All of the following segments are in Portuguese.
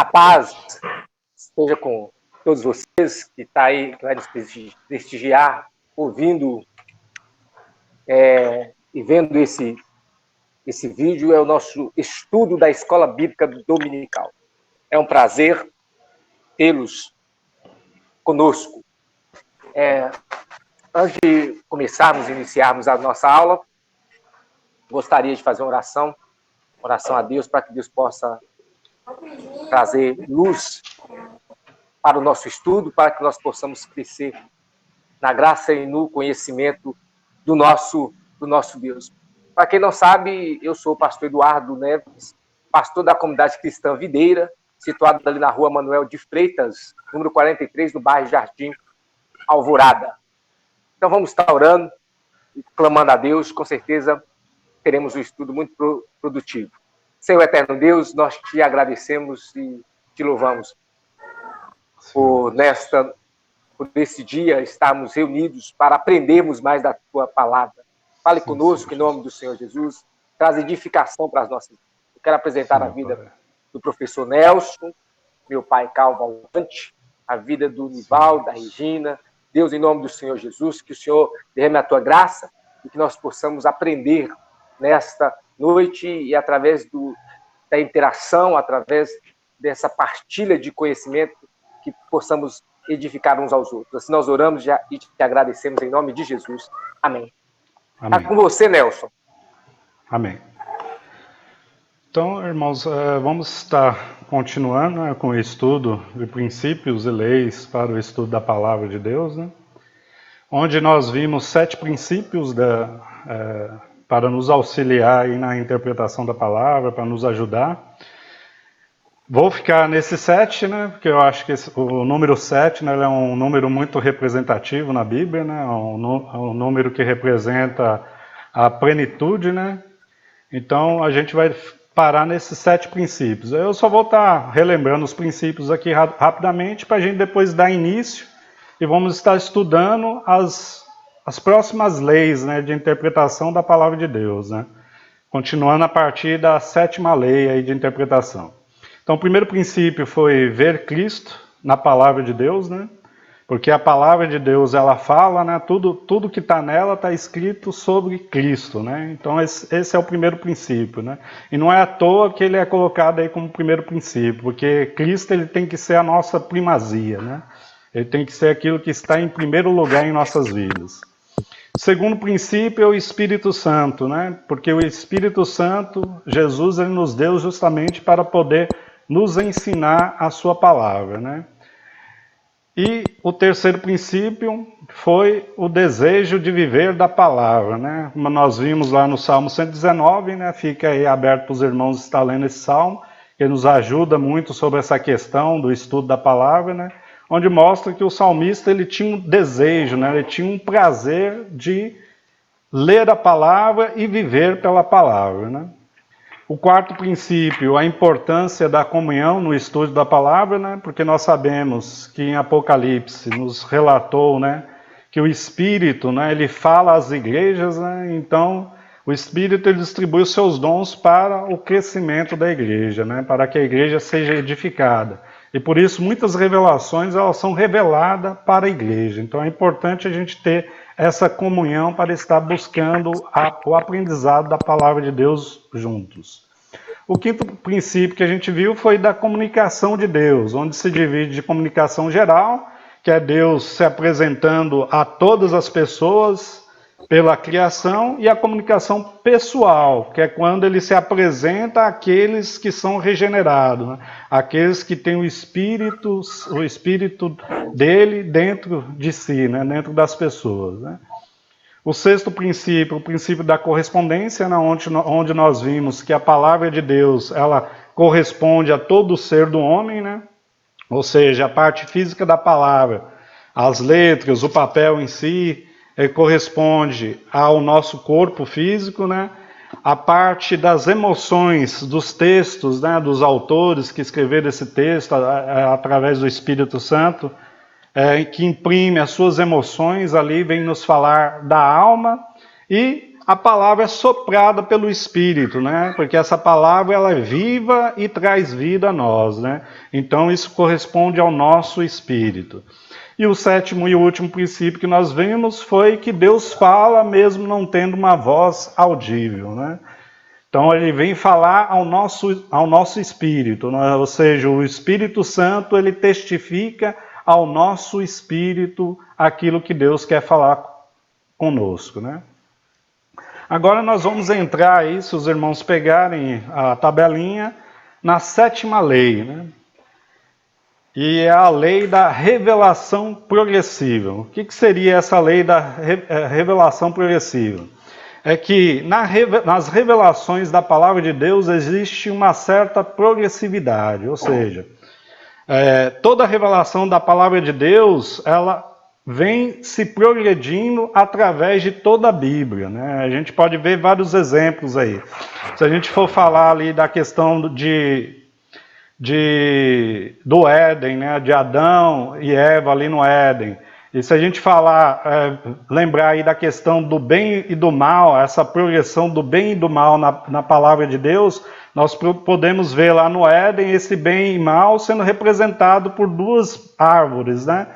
A paz esteja com todos vocês que está aí, que vai nos prestigiar, ouvindo e vendo esse vídeo. É o nosso estudo da Escola Bíblica Dominical. É um prazer tê-los conosco. Antes de iniciarmos a nossa aula, gostaria de fazer uma oração a Deus, para que Deus possa trazer luz para o nosso estudo, para que nós possamos crescer na graça e no conhecimento do nosso Deus. Para quem não sabe, eu sou o pastor Eduardo Neves, pastor da comunidade cristã Videira, situado ali na rua Manuel de Freitas, número 43, no bairro Jardim Alvorada. Então vamos estar orando e clamando a Deus, com certeza teremos um estudo muito produtivo. Senhor eterno Deus, nós te agradecemos e te louvamos por esse dia estarmos reunidos para aprendermos mais da tua palavra. Fale conosco em nome do Senhor Jesus, traz edificação para as nossas vidas. Eu quero apresentar a vida do professor Nelson, meu pai Calvo Alvante, a vida do Nivaldo, da Regina. Deus, em nome do Senhor Jesus, que o Senhor derrame a tua graça e que nós possamos aprender nesta noite e através da interação, através dessa partilha de conhecimento, que possamos edificar uns aos outros. Assim nós oramos e te agradecemos em nome de Jesus. Amém. Está com você, Nelson. Amém. Então, irmãos, vamos estar continuando com o estudo de princípios e leis para o estudo da palavra de Deus, né? Onde nós vimos 7 princípios para nos auxiliar aí na interpretação da palavra, para nos ajudar. Vou ficar nesse 7, né? Porque eu acho que o número 7, né, é um número muito representativo na Bíblia, né? É um número que representa a plenitude, né? Então a gente vai parar nesses 7 princípios. Eu só vou estar relembrando os princípios aqui rapidamente para a gente depois dar início e vamos estar estudando as próximas leis, né, de interpretação da palavra de Deus, né? Continuando a partir da 7ª lei aí de interpretação. Então, o primeiro princípio foi ver Cristo na palavra de Deus, né? Porque a palavra de Deus, ela fala, né? Tudo que está nela está escrito sobre Cristo, né? Então, esse é o primeiro princípio, né? E não é à toa que ele é colocado aí como primeiro princípio, porque Cristo, ele tem que ser a nossa primazia, né? Ele tem que ser aquilo que está em primeiro lugar em nossas vidas. O segundo princípio é o Espírito Santo, né? Porque o Espírito Santo, Jesus, ele nos deu justamente para poder nos ensinar a sua palavra, né? E o terceiro princípio foi o desejo de viver da palavra, né? Como nós vimos lá no Salmo 119, né? Fica aí aberto para os irmãos estar lendo esse salmo, que nos ajuda muito sobre essa questão do estudo da palavra, né? Onde mostra que o salmista, ele tinha um desejo, né? Ele tinha um prazer de ler a palavra e viver pela palavra, né? O quarto princípio, a importância da comunhão no estudo da palavra, né? Porque nós sabemos que em Apocalipse nos relatou, né, que o Espírito, né, ele fala às igrejas, né? Então o Espírito, ele distribui os seus dons para o crescimento da igreja, né? Para que a igreja seja edificada. E por isso muitas revelações, elas são reveladas para a igreja. Então é importante a gente ter essa comunhão para estar buscando o aprendizado da palavra de Deus juntos. O quinto princípio que a gente viu foi da comunicação de Deus, onde se divide de comunicação geral, que é Deus se apresentando a todas as pessoas pela criação, e a comunicação pessoal, que é quando ele se apresenta àqueles que são regenerados, né? Aqueles que têm o Espírito dele dentro de si, né? Dentro das pessoas, né? O sexto princípio, o princípio da correspondência, né? onde nós vimos que a palavra de Deus, ela corresponde a todo o ser do homem, né? Ou seja, a parte física da palavra, as letras, o papel em si, corresponde ao nosso corpo físico, né? A parte das emoções dos textos, né? Dos autores que escreveram esse texto através do Espírito Santo, que imprime as suas emoções ali, vem nos falar da alma, e a palavra é soprada pelo Espírito, né? Porque essa palavra ela é viva e traz vida a nós, né? Então isso corresponde ao nosso espírito. E o sétimo e último princípio que nós vimos foi que Deus fala mesmo não tendo uma voz audível, né? Então ele vem falar ao nosso espírito, né? Ou seja, o Espírito Santo ele testifica ao nosso espírito aquilo que Deus quer falar conosco, né? Agora nós vamos entrar aí, se os irmãos pegarem a tabelinha, na sétima lei, né? E é a lei da revelação progressiva. O que seria essa lei da revelação progressiva? É que nas revelações da palavra de Deus existe uma certa progressividade, ou seja, toda revelação da palavra de Deus, ela vem se progredindo através de toda a Bíblia, né? A gente pode ver vários exemplos aí. Se a gente for falar ali da questão do Éden, né? De Adão e Eva ali no Éden. E se a gente lembrar aí da questão do bem e do mal, essa progressão do bem e do mal na palavra de Deus, nós podemos ver lá no Éden esse bem e mal sendo representado por duas árvores, né?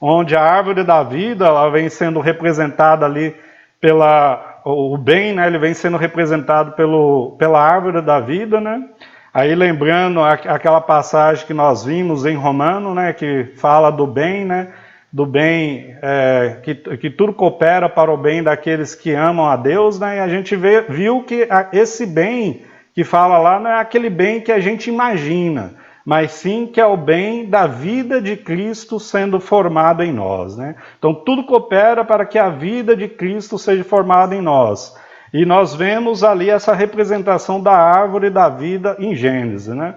Onde a árvore da vida ela vem sendo representada ali o bem, né? Ele vem sendo representado pela árvore da vida, né? Aí lembrando aquela passagem que nós vimos em Romano, né? Que fala do bem, né? Do bem, que tudo coopera para o bem daqueles que amam a Deus, né? E a gente viu que esse bem que fala lá não é aquele bem que a gente imagina, mas sim que é o bem da vida de Cristo sendo formado em nós, né? Então tudo coopera para que a vida de Cristo seja formada em nós. E nós vemos ali essa representação da árvore da vida em Gênesis, né?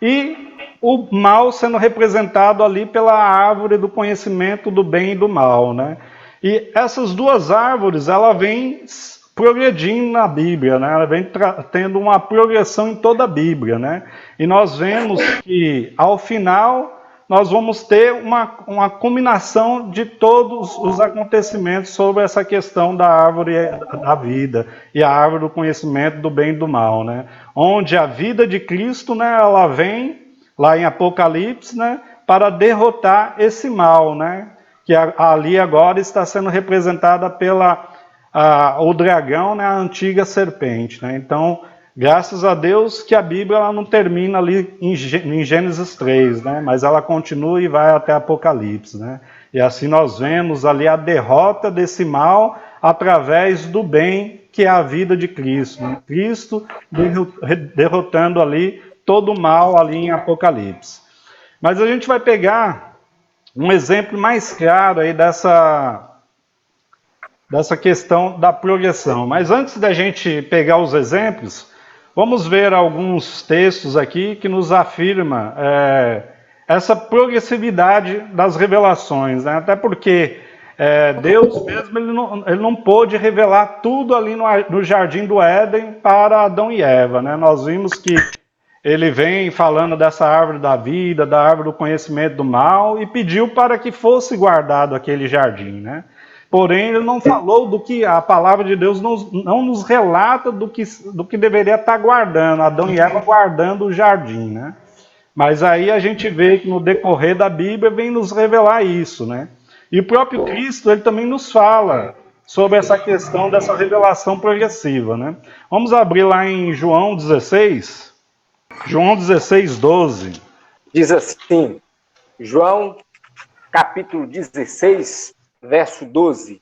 E o mal sendo representado ali pela árvore do conhecimento do bem e do mal, né? E essas duas árvores, ela vem progredindo na Bíblia, né? Ela vem tendo uma progressão em toda a Bíblia, né? E nós vemos que, ao final, nós vamos ter uma combinação de todos os acontecimentos sobre essa questão da árvore da vida e a árvore do conhecimento do bem e do mal, né? Onde a vida de Cristo, né, ela vem, lá em Apocalipse, né, para derrotar esse mal, né? Que ali agora está sendo representada o dragão, né, a antiga serpente, né? Então, graças a Deus que a Bíblia ela não termina ali em Gênesis 3, né? Mas ela continua e vai até Apocalipse, né? E assim nós vemos ali a derrota desse mal através do bem que é a vida de Cristo, né? Cristo derrotando ali todo o mal ali em Apocalipse. Mas a gente vai pegar um exemplo mais claro aí dessa questão da progressão. Mas antes da gente pegar os exemplos, vamos ver alguns textos aqui que nos afirma essa progressividade das revelações, né? Até porque Deus mesmo ele não pôde revelar tudo ali no Jardim do Éden para Adão e Eva, né? Nós vimos que ele vem falando dessa árvore da vida, da árvore do conhecimento do mal, e pediu para que fosse guardado aquele jardim, né? Porém, ele não falou do que a palavra de Deus não nos relata do que deveria estar guardando, Adão e Eva guardando o jardim, né? Mas aí a gente vê que no decorrer da Bíblia vem nos revelar isso, né? E o próprio Cristo, ele também nos fala sobre essa questão dessa revelação progressiva, né? Vamos abrir lá em João 16, João 16, 12. Diz assim, João capítulo 16, verso 12.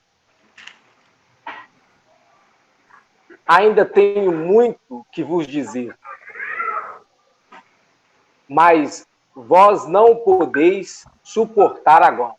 Ainda tenho muito que vos dizer, mas vós não podeis suportar agora.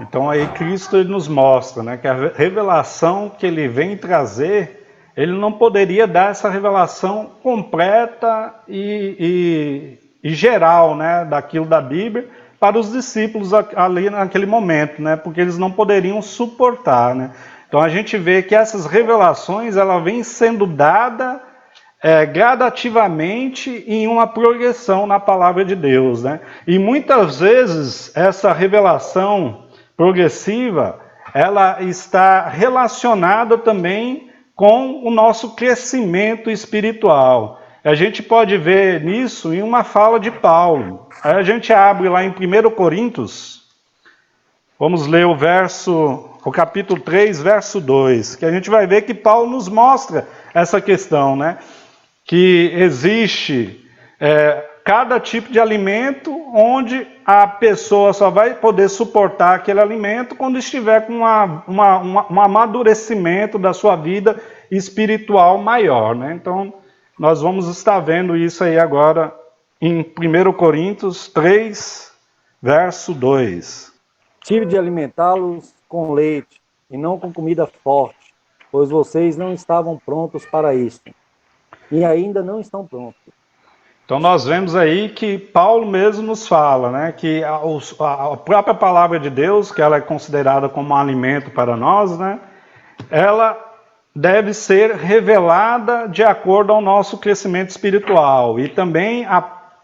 Então aí Cristo ele nos mostra, né, que a revelação que ele vem trazer, ele não poderia dar essa revelação completa e geral, né, daquilo da Bíblia para os discípulos ali naquele momento, né, porque eles não poderiam suportar, né. Então a gente vê que essas revelações ela vem sendo dada gradativamente em uma progressão na palavra de Deus, né. E muitas vezes essa revelação progressiva, ela está relacionada também com o nosso crescimento espiritual. A gente pode ver nisso em uma fala de Paulo. Aí a gente abre lá em 1 Coríntios, vamos ler o capítulo 3, verso 2, que a gente vai ver que Paulo nos mostra essa questão, né? Que existe cada tipo de alimento onde a pessoa só vai poder suportar aquele alimento quando estiver com um amadurecimento da sua vida espiritual maior, né? Então, nós vamos estar vendo isso aí agora em 1 Coríntios 3, verso 2. Tive de alimentá-los com leite e não com comida forte, pois vocês não estavam prontos para isso, e ainda não estão prontos. Então nós vemos aí que Paulo mesmo nos fala, né, que a própria palavra de Deus, que ela é considerada como um alimento para nós, né, ela deve ser revelada de acordo ao nosso crescimento espiritual. E também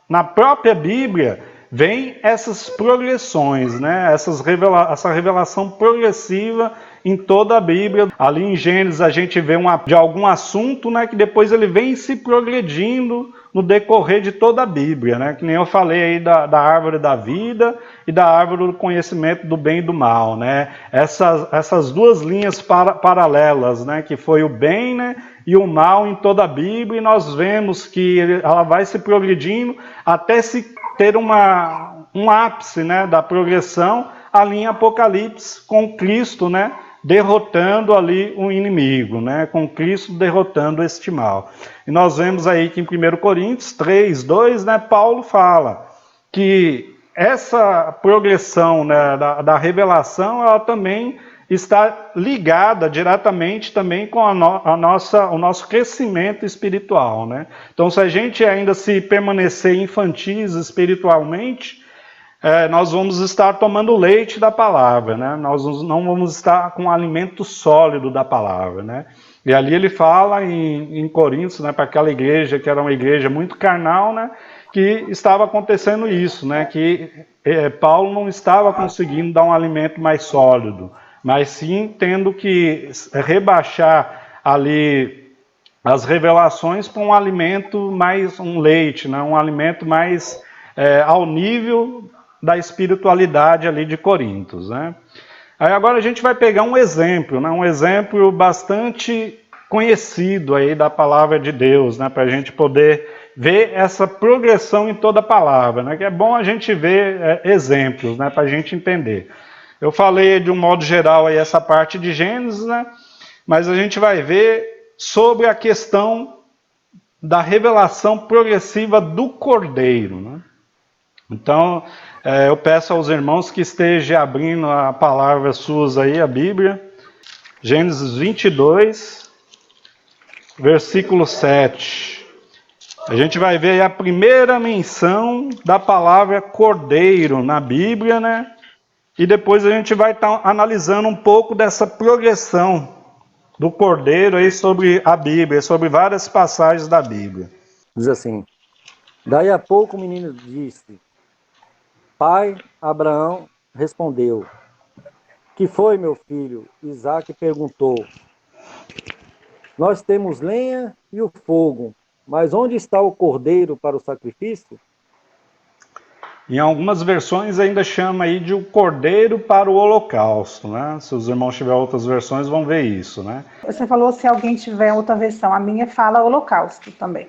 na própria Bíblia vem essas progressões, né, essa revelação progressiva em toda a Bíblia. Ali em Gênesis a gente vê de algum assunto, né, que depois ele vem se progredindo no decorrer de toda a Bíblia, né? Que nem eu falei aí da árvore da vida e da árvore do conhecimento do bem e do mal, né? Essas duas linhas paralelas, né? Que foi o bem, né, e o mal em toda a Bíblia, e nós vemos que ela vai se progredindo até se ter um ápice, né, da progressão ali em Apocalipse com Cristo, né, derrotando ali o inimigo, né, com Cristo derrotando este mal. E nós vemos aí que em 1 Coríntios 3, 2, né, Paulo fala que essa progressão, né, da revelação, ela também está ligada diretamente também com o nosso crescimento espiritual, né? Então, se a gente ainda se permanecer infantis espiritualmente, nós vamos estar tomando leite da palavra, né? Nós não vamos estar com o alimento sólido da palavra, né? E ali ele fala em Coríntios, né, para aquela igreja que era uma igreja muito carnal, né, que estava acontecendo isso, né, que Paulo não estava conseguindo dar um alimento mais sólido, mas sim tendo que rebaixar ali as revelações para um alimento mais, um leite, né, um alimento mais ao nível da espiritualidade ali de Coríntios, né. Aí agora a gente vai pegar um exemplo, né, um exemplo bastante conhecido aí da palavra de Deus, né, para a gente poder ver essa progressão em toda a palavra, né, que é bom a gente ver exemplos, né, para a gente entender. Eu falei de um modo geral aí essa parte de Gênesis, né, mas a gente vai ver sobre a questão da revelação progressiva do Cordeiro, né. Então, eu peço aos irmãos que estejam abrindo a palavra suas aí, a Bíblia, Gênesis 22, versículo 7. A gente vai ver aí a primeira menção da palavra cordeiro na Bíblia, né? E depois a gente vai estar analisando um pouco dessa progressão do cordeiro aí sobre a Bíblia, sobre várias passagens da Bíblia. Diz assim: daí a pouco o menino disse: Pai, Abraão respondeu: Que foi, meu filho? Isaque perguntou: Nós temos lenha e o fogo, mas onde está o cordeiro para o sacrifício? Em algumas versões ainda chama aí de o cordeiro para o holocausto, né? Se os irmãos tiverem outras versões vão ver isso, né? Você falou se alguém tiver outra versão, a minha fala holocausto também.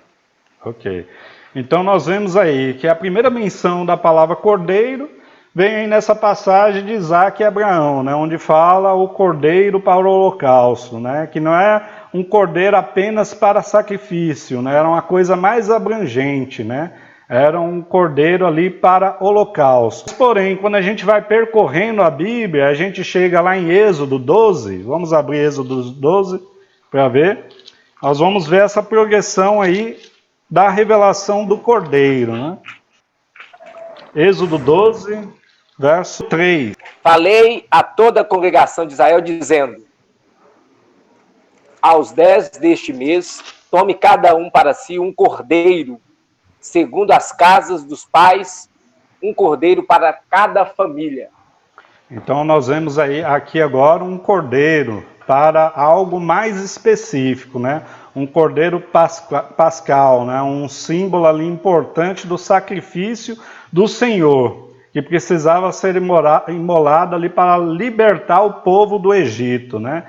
Ok. Então nós vemos aí que a primeira menção da palavra cordeiro vem aí nessa passagem de Isaque e Abraão, né, onde fala o cordeiro para o holocausto, né, que não é um cordeiro apenas para sacrifício, né, era uma coisa mais abrangente, né, era um cordeiro ali para holocausto. Porém, quando a gente vai percorrendo a Bíblia, a gente chega lá em Êxodo 12, vamos abrir Êxodo 12 para ver, nós vamos ver essa progressão aí da revelação do Cordeiro, né? Êxodo 12, verso 3. Falei a toda a congregação de Israel, dizendo: aos 10 deste mês, tome cada um para si um cordeiro, segundo as casas dos pais, um cordeiro para cada família. Então nós vemos aí aqui agora um cordeiro para algo mais específico, né? Um cordeiro pascal, né? Um símbolo ali importante do sacrifício do Senhor, que precisava ser imolado ali para libertar o povo do Egito, né?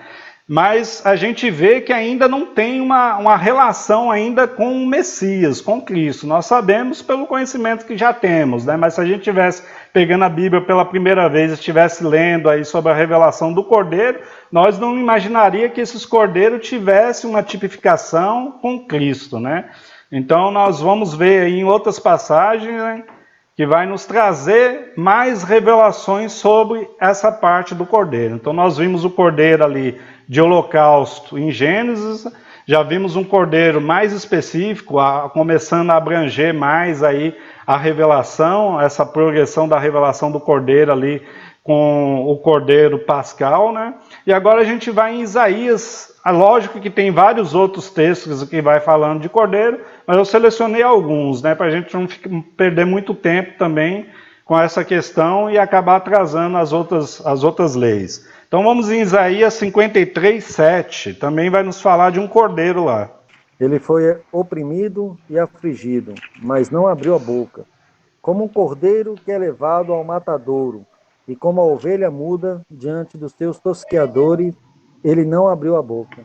Mas a gente vê que ainda não tem uma relação ainda com o Messias, com Cristo. Nós sabemos pelo conhecimento que já temos, né? Mas se a gente estivesse pegando a Bíblia pela primeira vez, estivesse lendo aí sobre a revelação do Cordeiro, nós não imaginaria que esses cordeiros tivessem uma tipificação com Cristo, né? Então nós vamos ver aí em outras passagens, né, que vai nos trazer mais revelações sobre essa parte do Cordeiro. Então nós vimos o Cordeiro ali de holocausto em Gênesis, já vimos um Cordeiro mais específico, começando a abranger mais aí a revelação, essa progressão da revelação do Cordeiro ali com o Cordeiro pascal, né? E agora a gente vai em Isaías. Lógico que tem vários outros textos que vai falando de Cordeiro, mas eu selecionei alguns, né? Para a gente não perder muito tempo também com essa questão e acabar atrasando as outras leis. Então vamos em Isaías 53, 7. Também vai nos falar de um cordeiro lá. Ele foi oprimido e afligido, mas não abriu a boca. Como um cordeiro que é levado ao matadouro, e como a ovelha muda diante dos seus tosqueadores, ele não abriu a boca.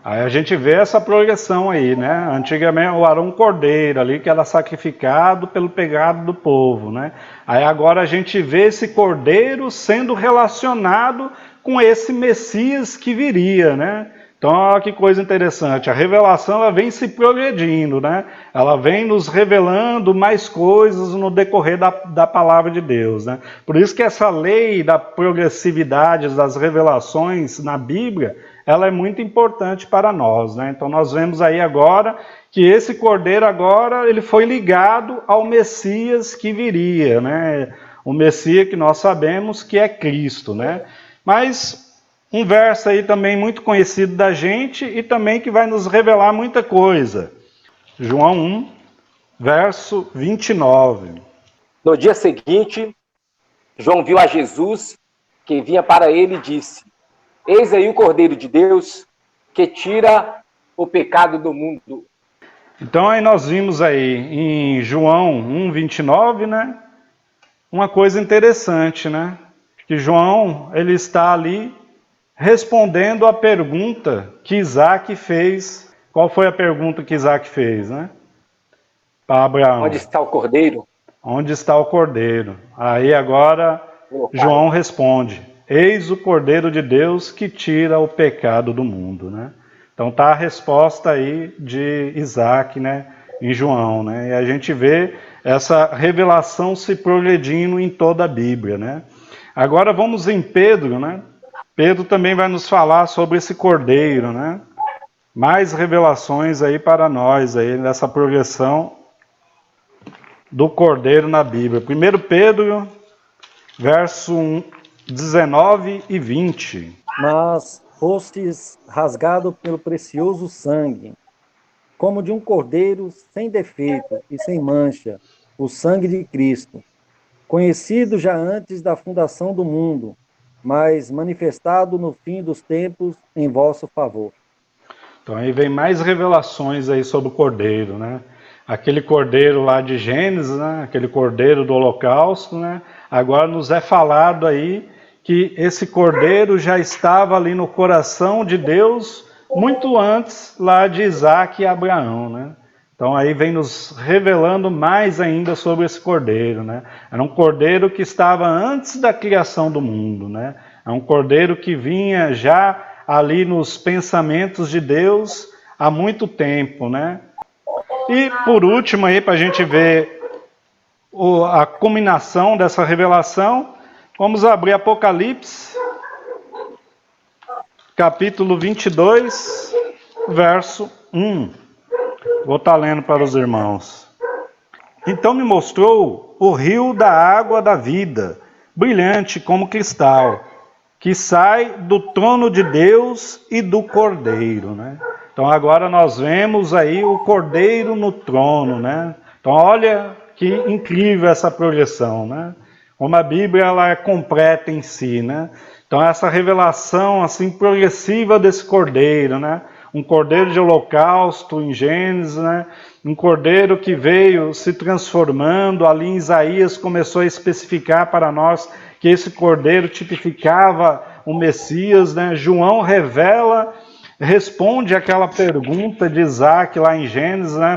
Aí a gente vê essa progressão aí, né? Antigamente era um cordeiro ali que era sacrificado pelo pecado do povo, né? Aí agora a gente vê esse cordeiro sendo relacionado com esse Messias que viria, né? Então, olha que coisa interessante, a revelação ela vem se progredindo, né? Ela vem nos revelando mais coisas no decorrer da palavra de Deus, né? Por isso que essa lei da progressividade das revelações na Bíblia, ela é muito importante para nós, né? Então nós vemos aí agora que esse cordeiro agora ele foi ligado ao Messias que viria, né? O Messias que nós sabemos que é Cristo, né? Mas um verso aí também muito conhecido da gente e também que vai nos revelar muita coisa. João 1, verso 29. No dia seguinte, João viu a Jesus que vinha para ele e disse: Eis aí o Cordeiro de Deus que tira o pecado do mundo. Então aí nós vimos aí em João 1, 29, né? Uma coisa interessante, né? Que João, ele está ali respondendo a pergunta que Isaac fez. Qual foi a pergunta que Isaac fez, né? Para Abraão. Onde está o Cordeiro? Onde está o Cordeiro? Aí agora João responde: Eis o Cordeiro de Deus que tira o pecado do mundo, né? Então tá a resposta aí de Isaac, né, em João, né? E a gente vê essa revelação se progredindo em toda a Bíblia, né? Agora vamos em Pedro, né? Pedro também vai nos falar sobre esse Cordeiro, né? Mais revelações aí para nós aí nessa progressão do Cordeiro na Bíblia. 1 Pedro, verso 19 e 20. Mas fostes rasgado pelo precioso sangue, como de um cordeiro sem defeito e sem mancha, o sangue de Cristo, conhecido já antes da fundação do mundo, mas manifestado no fim dos tempos em vosso favor. Então aí vem mais revelações aí sobre o Cordeiro, né? Aquele Cordeiro lá de Gênesis, né? Aquele Cordeiro do Holocausto, né? Agora nos é falado aí que esse Cordeiro já estava ali no coração de Deus muito antes lá de Isaac e Abraão, né? Então aí vem nos revelando mais ainda sobre esse Cordeiro, né? Era um Cordeiro que estava antes da criação do mundo, né? É um Cordeiro que vinha já ali nos pensamentos de Deus há muito tempo, né? E por último aí, para a gente ver a culminação dessa revelação, vamos abrir Apocalipse, capítulo 22, verso 1. Vou estar lendo para os irmãos. Então me mostrou o rio da água da vida, brilhante como cristal, que sai do trono de Deus e do Cordeiro, né? Então agora nós vemos aí o Cordeiro no trono, né? Então olha que incrível essa projeção, né? como a Bíblia ela é completa em si, né? Então essa revelação assim progressiva desse cordeiro, né? Um cordeiro de holocausto em Gênesis, né? Um cordeiro que veio se transformando, ali em Isaías começou a especificar para nós que esse cordeiro tipificava o Messias, né? João responde aquela pergunta de Isaac lá em Gênesis, né?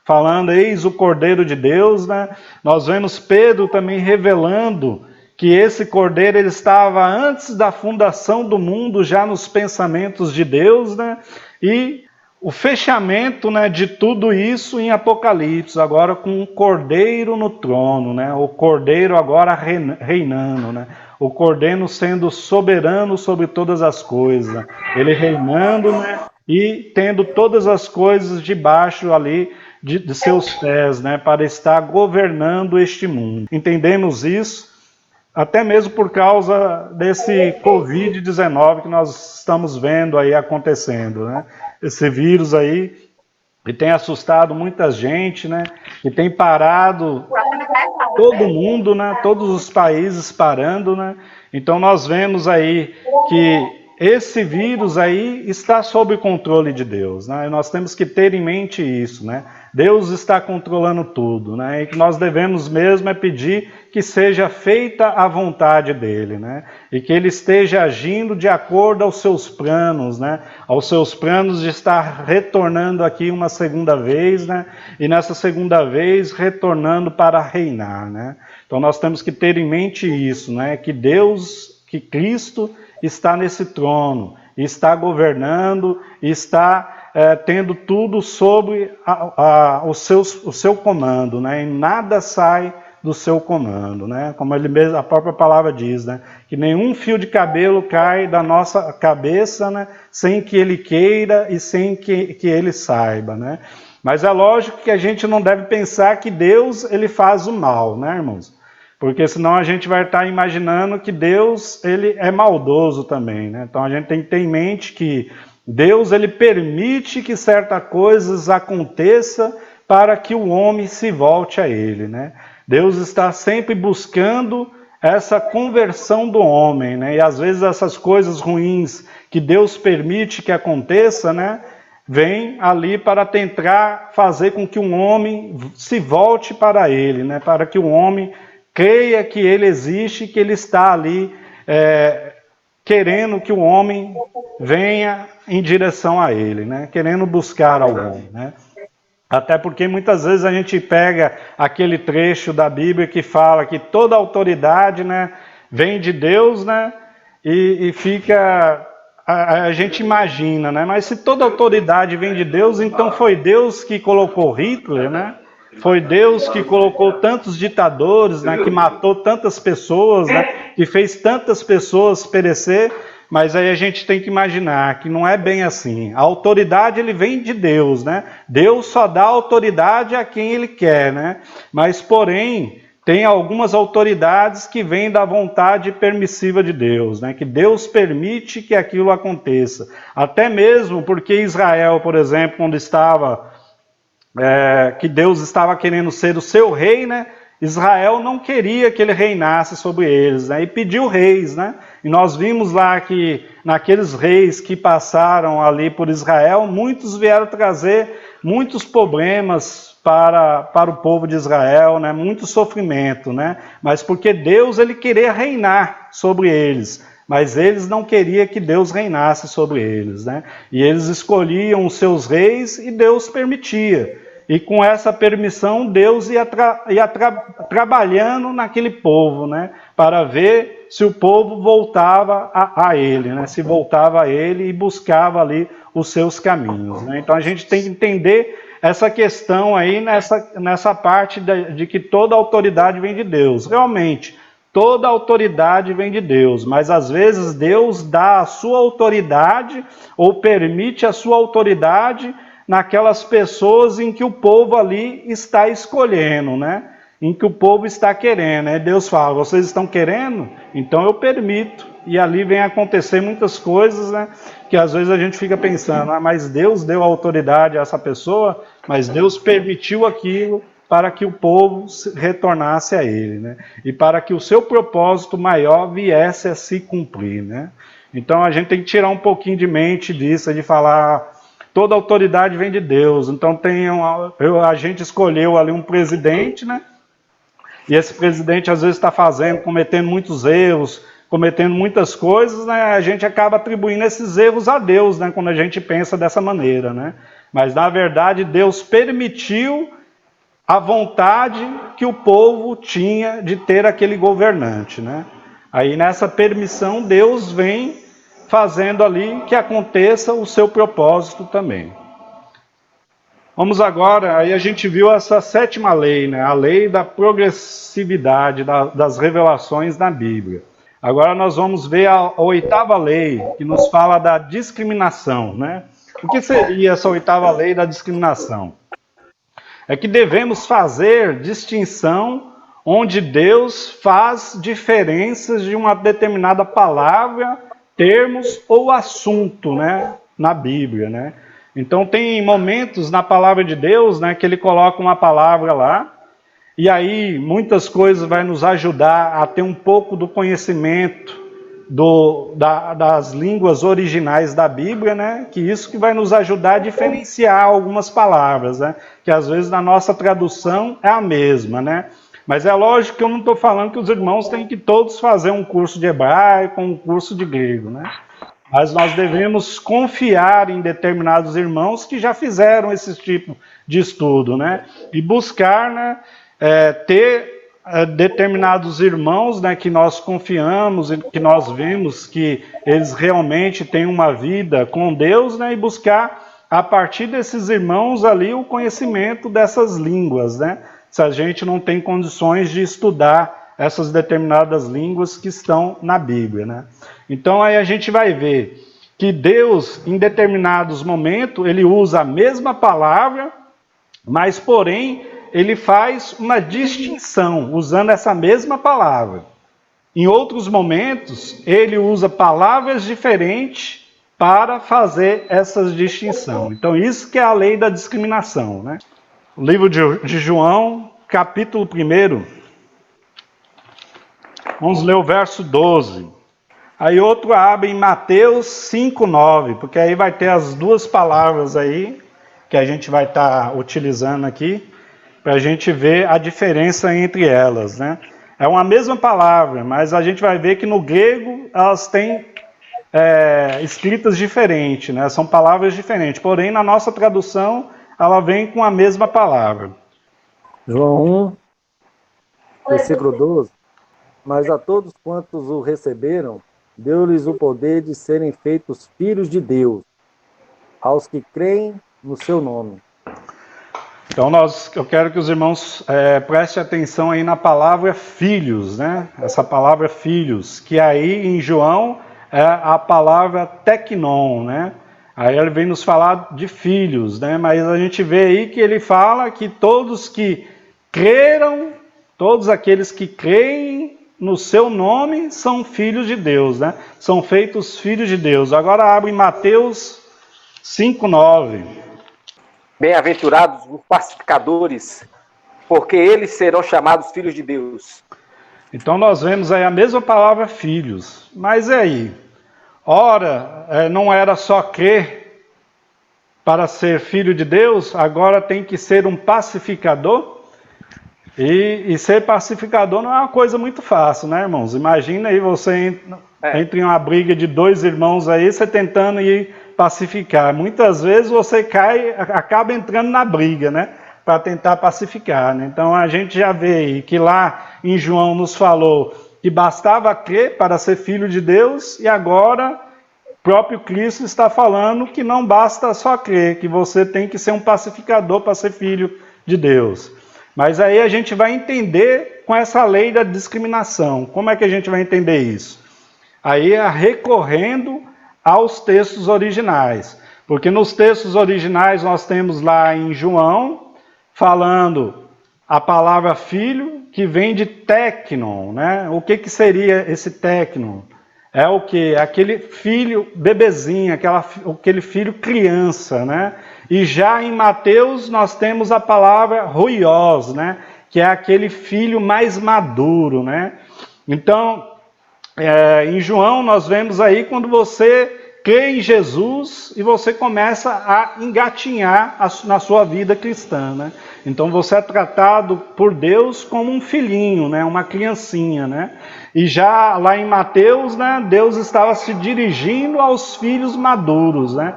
Falando, eis o Cordeiro de Deus, né? Nós vemos Pedro também revelando que esse Cordeiro ele estava antes da fundação do mundo, já nos pensamentos de Deus, né? E o fechamento, né, de tudo isso em Apocalipse, agora com o Cordeiro no trono, né? O Cordeiro agora reinando, né? O Cordeiro sendo soberano sobre todas as coisas, né? Ele reinando, né? E tendo todas as coisas debaixo ali de seus pés, né? Para estar governando este mundo. Entendemos isso? Até mesmo por causa desse Covid-19 que nós estamos vendo aí acontecendo, né? Esse vírus aí que tem assustado muita gente, né? Que tem parado todo mundo, né? Todos os países parando, né? Então nós vemos aí que esse vírus aí está sob o controle de Deus, né? E nós temos que ter em mente isso, né? Deus está controlando tudo, né? E que nós devemos mesmo é pedir que seja feita a vontade dele, né? E que ele esteja agindo de acordo aos seus planos, né? Aos seus planos de estar retornando aqui uma segunda vez, né? E nessa segunda vez retornando para reinar, né? Então nós temos que ter em mente isso, né? Que Deus, que Cristo está nesse trono, está governando, está tendo tudo sob o seu comando, né? E nada sai do seu comando, né? Como ele mesmo, a própria palavra diz, né? Que nenhum fio de cabelo cai da nossa cabeça, né? Sem que ele queira e sem que ele saiba, né? Mas é lógico que a gente não deve pensar que Deus ele faz o mal, né, irmãos? Porque senão a gente vai estar imaginando que Deus ele é maldoso também, né? Então a gente tem que ter em mente que Deus ele permite que certas coisas aconteçam para que o homem se volte a ele, né? Deus está sempre buscando essa conversão do homem, né? E às vezes essas coisas ruins que Deus permite que aconteça, né? Vem ali para tentar fazer com que um homem se volte para ele, né? Para que o homem creia que ele existe, que ele está ali querendo que o homem venha em direção a ele, né? Querendo buscar alguém, né? Até porque muitas vezes a gente pega aquele trecho da Bíblia que fala que toda autoridade, né, vem de Deus, né? E fica... A gente imagina, né? Mas se toda autoridade vem de Deus, então foi Deus que colocou Hitler, né? Foi Deus que colocou tantos ditadores, né? Que matou tantas pessoas, né? Que fez tantas pessoas perecer. Mas aí a gente tem que imaginar que não é bem assim. A autoridade ele vem de Deus, né? Deus só dá autoridade a quem ele quer, né? Mas porém tem algumas autoridades que vêm da vontade permissiva de Deus, né? Que Deus permite que aquilo aconteça. Até mesmo porque Israel, por exemplo, quando estava que Deus estava querendo ser o seu rei, né? Israel não queria que ele reinasse sobre eles, né? E pediu reis, né? E nós vimos lá que naqueles reis que passaram ali por Israel, muitos vieram trazer muitos problemas para o povo de Israel, né? Muito sofrimento, né? Mas porque Deus ele queria reinar sobre eles, mas eles não queriam que Deus reinasse sobre eles, né? E eles escolhiam os seus reis e Deus permitia. E com essa permissão, Deus ia trabalhando naquele povo, né? Para ver se o povo voltava a ele, né? Se voltava a ele e buscava ali os seus caminhos, né? Então a gente tem que entender essa questão aí nessa parte de que toda autoridade vem de Deus. Realmente, toda autoridade vem de Deus, mas às vezes Deus dá a sua autoridade ou permite a sua autoridade naquelas pessoas em que o povo ali está escolhendo, né? Em que o povo está querendo, né? Deus fala, vocês estão querendo? Então eu permito. E ali vem acontecer muitas coisas, né? Que às vezes a gente fica pensando, mas Deus deu autoridade a essa pessoa, mas Deus permitiu aquilo, para que o povo retornasse a ele, né? E para que o seu propósito maior viesse a se cumprir, né? Então a gente tem que tirar um pouquinho de mente disso, de falar toda autoridade vem de Deus. Então a gente escolheu ali um presidente, né? E esse presidente às vezes está cometendo muitos erros, cometendo muitas coisas, né? A gente acaba atribuindo esses erros a Deus, né? Quando a gente pensa dessa maneira, né? Mas na verdade Deus permitiu a vontade que o povo tinha de ter aquele governante, né? Aí nessa permissão Deus vem fazendo ali que aconteça o seu propósito também. Vamos agora, aí a gente viu essa sétima lei, né? A lei da progressividade das revelações na Bíblia. Agora nós vamos ver a oitava lei, que nos fala da discriminação, né? O que seria essa oitava lei da discriminação? É que devemos fazer distinção onde Deus faz diferenças de uma determinada palavra, termos ou assunto, né, na Bíblia, né? Então tem momentos na palavra de Deus, né, que ele coloca uma palavra lá, e aí muitas coisas vai nos ajudar a ter um pouco do conhecimento das línguas originais da Bíblia, né? Que isso que vai nos ajudar a diferenciar algumas palavras, né? Que às vezes na nossa tradução é a mesma, né? Mas é lógico que eu não estou falando que os irmãos têm que todos fazer um curso de hebraico, um curso de grego, né? Mas nós devemos confiar em determinados irmãos que já fizeram esse tipo de estudo, né? E buscar, né, ter determinados irmãos, né, que nós confiamos e que nós vemos que eles realmente têm uma vida com Deus, né, e buscar a partir desses irmãos ali o conhecimento dessas línguas, né? Se a gente não tem condições de estudar essas determinadas línguas que estão na Bíblia, né? Então aí a gente vai ver que Deus, em determinados momentos, ele usa a mesma palavra, mas porém ele faz uma distinção usando essa mesma palavra. Em outros momentos, ele usa palavras diferentes para fazer essa distinção. Então isso que é a lei da discriminação, né? O livro de João, capítulo 1, vamos ler o verso 12. Aí outro abre em Mateus 5:9, porque aí vai ter as duas palavras aí, que a gente vai estar utilizando aqui, para a gente ver a diferença entre elas, né? É uma mesma palavra, mas a gente vai ver que no grego elas têm escritas diferentes, né? São palavras diferentes, porém na nossa tradução ela vem com a mesma palavra. João 1, versículo 12. Mas a todos quantos o receberam, deu-lhes o poder de serem feitos filhos de Deus, aos que creem no seu nome. Então eu quero que os irmãos prestem atenção aí na palavra filhos, né? Essa palavra filhos, que aí em João é a palavra teknon, né? Aí ele vem nos falar de filhos, né? Mas a gente vê aí que ele fala que todos que creram, todos aqueles que creem no seu nome são filhos de Deus, né? São feitos filhos de Deus. Agora abre Mateus 5:9. Bem-aventurados os pacificadores, porque eles serão chamados filhos de Deus. Então nós vemos aí a mesma palavra filhos. Mas e aí? Ora, não era só crer para ser filho de Deus, agora tem que ser um pacificador? E ser pacificador não é uma coisa muito fácil, né, irmãos? Imagina aí você entre uma briga de dois irmãos aí, você tentando ir pacificar. Muitas vezes você acaba entrando na briga, né? Para tentar pacificar, né? Então a gente já vê aí que lá em João nos falou que bastava crer para ser filho de Deus, e agora o próprio Cristo está falando que não basta só crer, que você tem que ser um pacificador para ser filho de Deus. Mas aí a gente vai entender com essa lei da discriminação. Como é que a gente vai entender isso? Aí é recorrendo aos textos originais. Porque nos textos originais nós temos lá em João, falando a palavra filho, que vem de teknon, né? O que seria esse teknon? É o quê? Aquele filho bebezinho, aquele filho criança, né? E já em Mateus nós temos a palavra ruios, né? Que é aquele filho mais maduro, né? Então, em João nós vemos aí quando você crê em Jesus e você começa a engatinhar na sua vida cristã, né? Então você é tratado por Deus como um filhinho, né? Uma criancinha, né? E já lá em Mateus, né, Deus estava se dirigindo aos filhos maduros, né?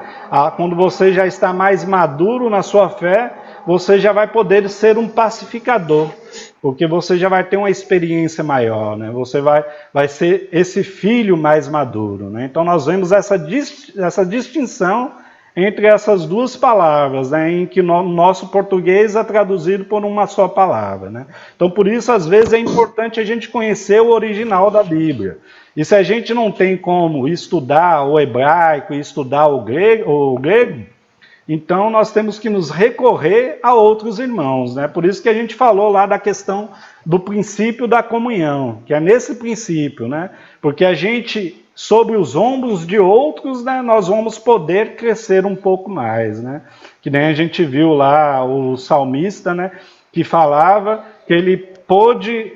Quando você já está mais maduro na sua fé, você já vai poder ser um pacificador, porque você já vai ter uma experiência maior, né? Você vai ser esse filho mais maduro, né? Então nós vemos essa distinção entre essas duas palavras, né, em que no nosso português é traduzido por uma só palavra, né? Então, por isso, às vezes, é importante a gente conhecer o original da Bíblia. E se a gente não tem como estudar o hebraico e estudar o grego, então nós temos que nos recorrer a outros irmãos, né? Por isso que a gente falou lá da questão do princípio da comunhão, que é nesse princípio, né? Porque a gente, sobre os ombros de outros, né, nós vamos poder crescer um pouco mais, né? Que nem a gente viu lá o salmista, né, que falava que ele pôde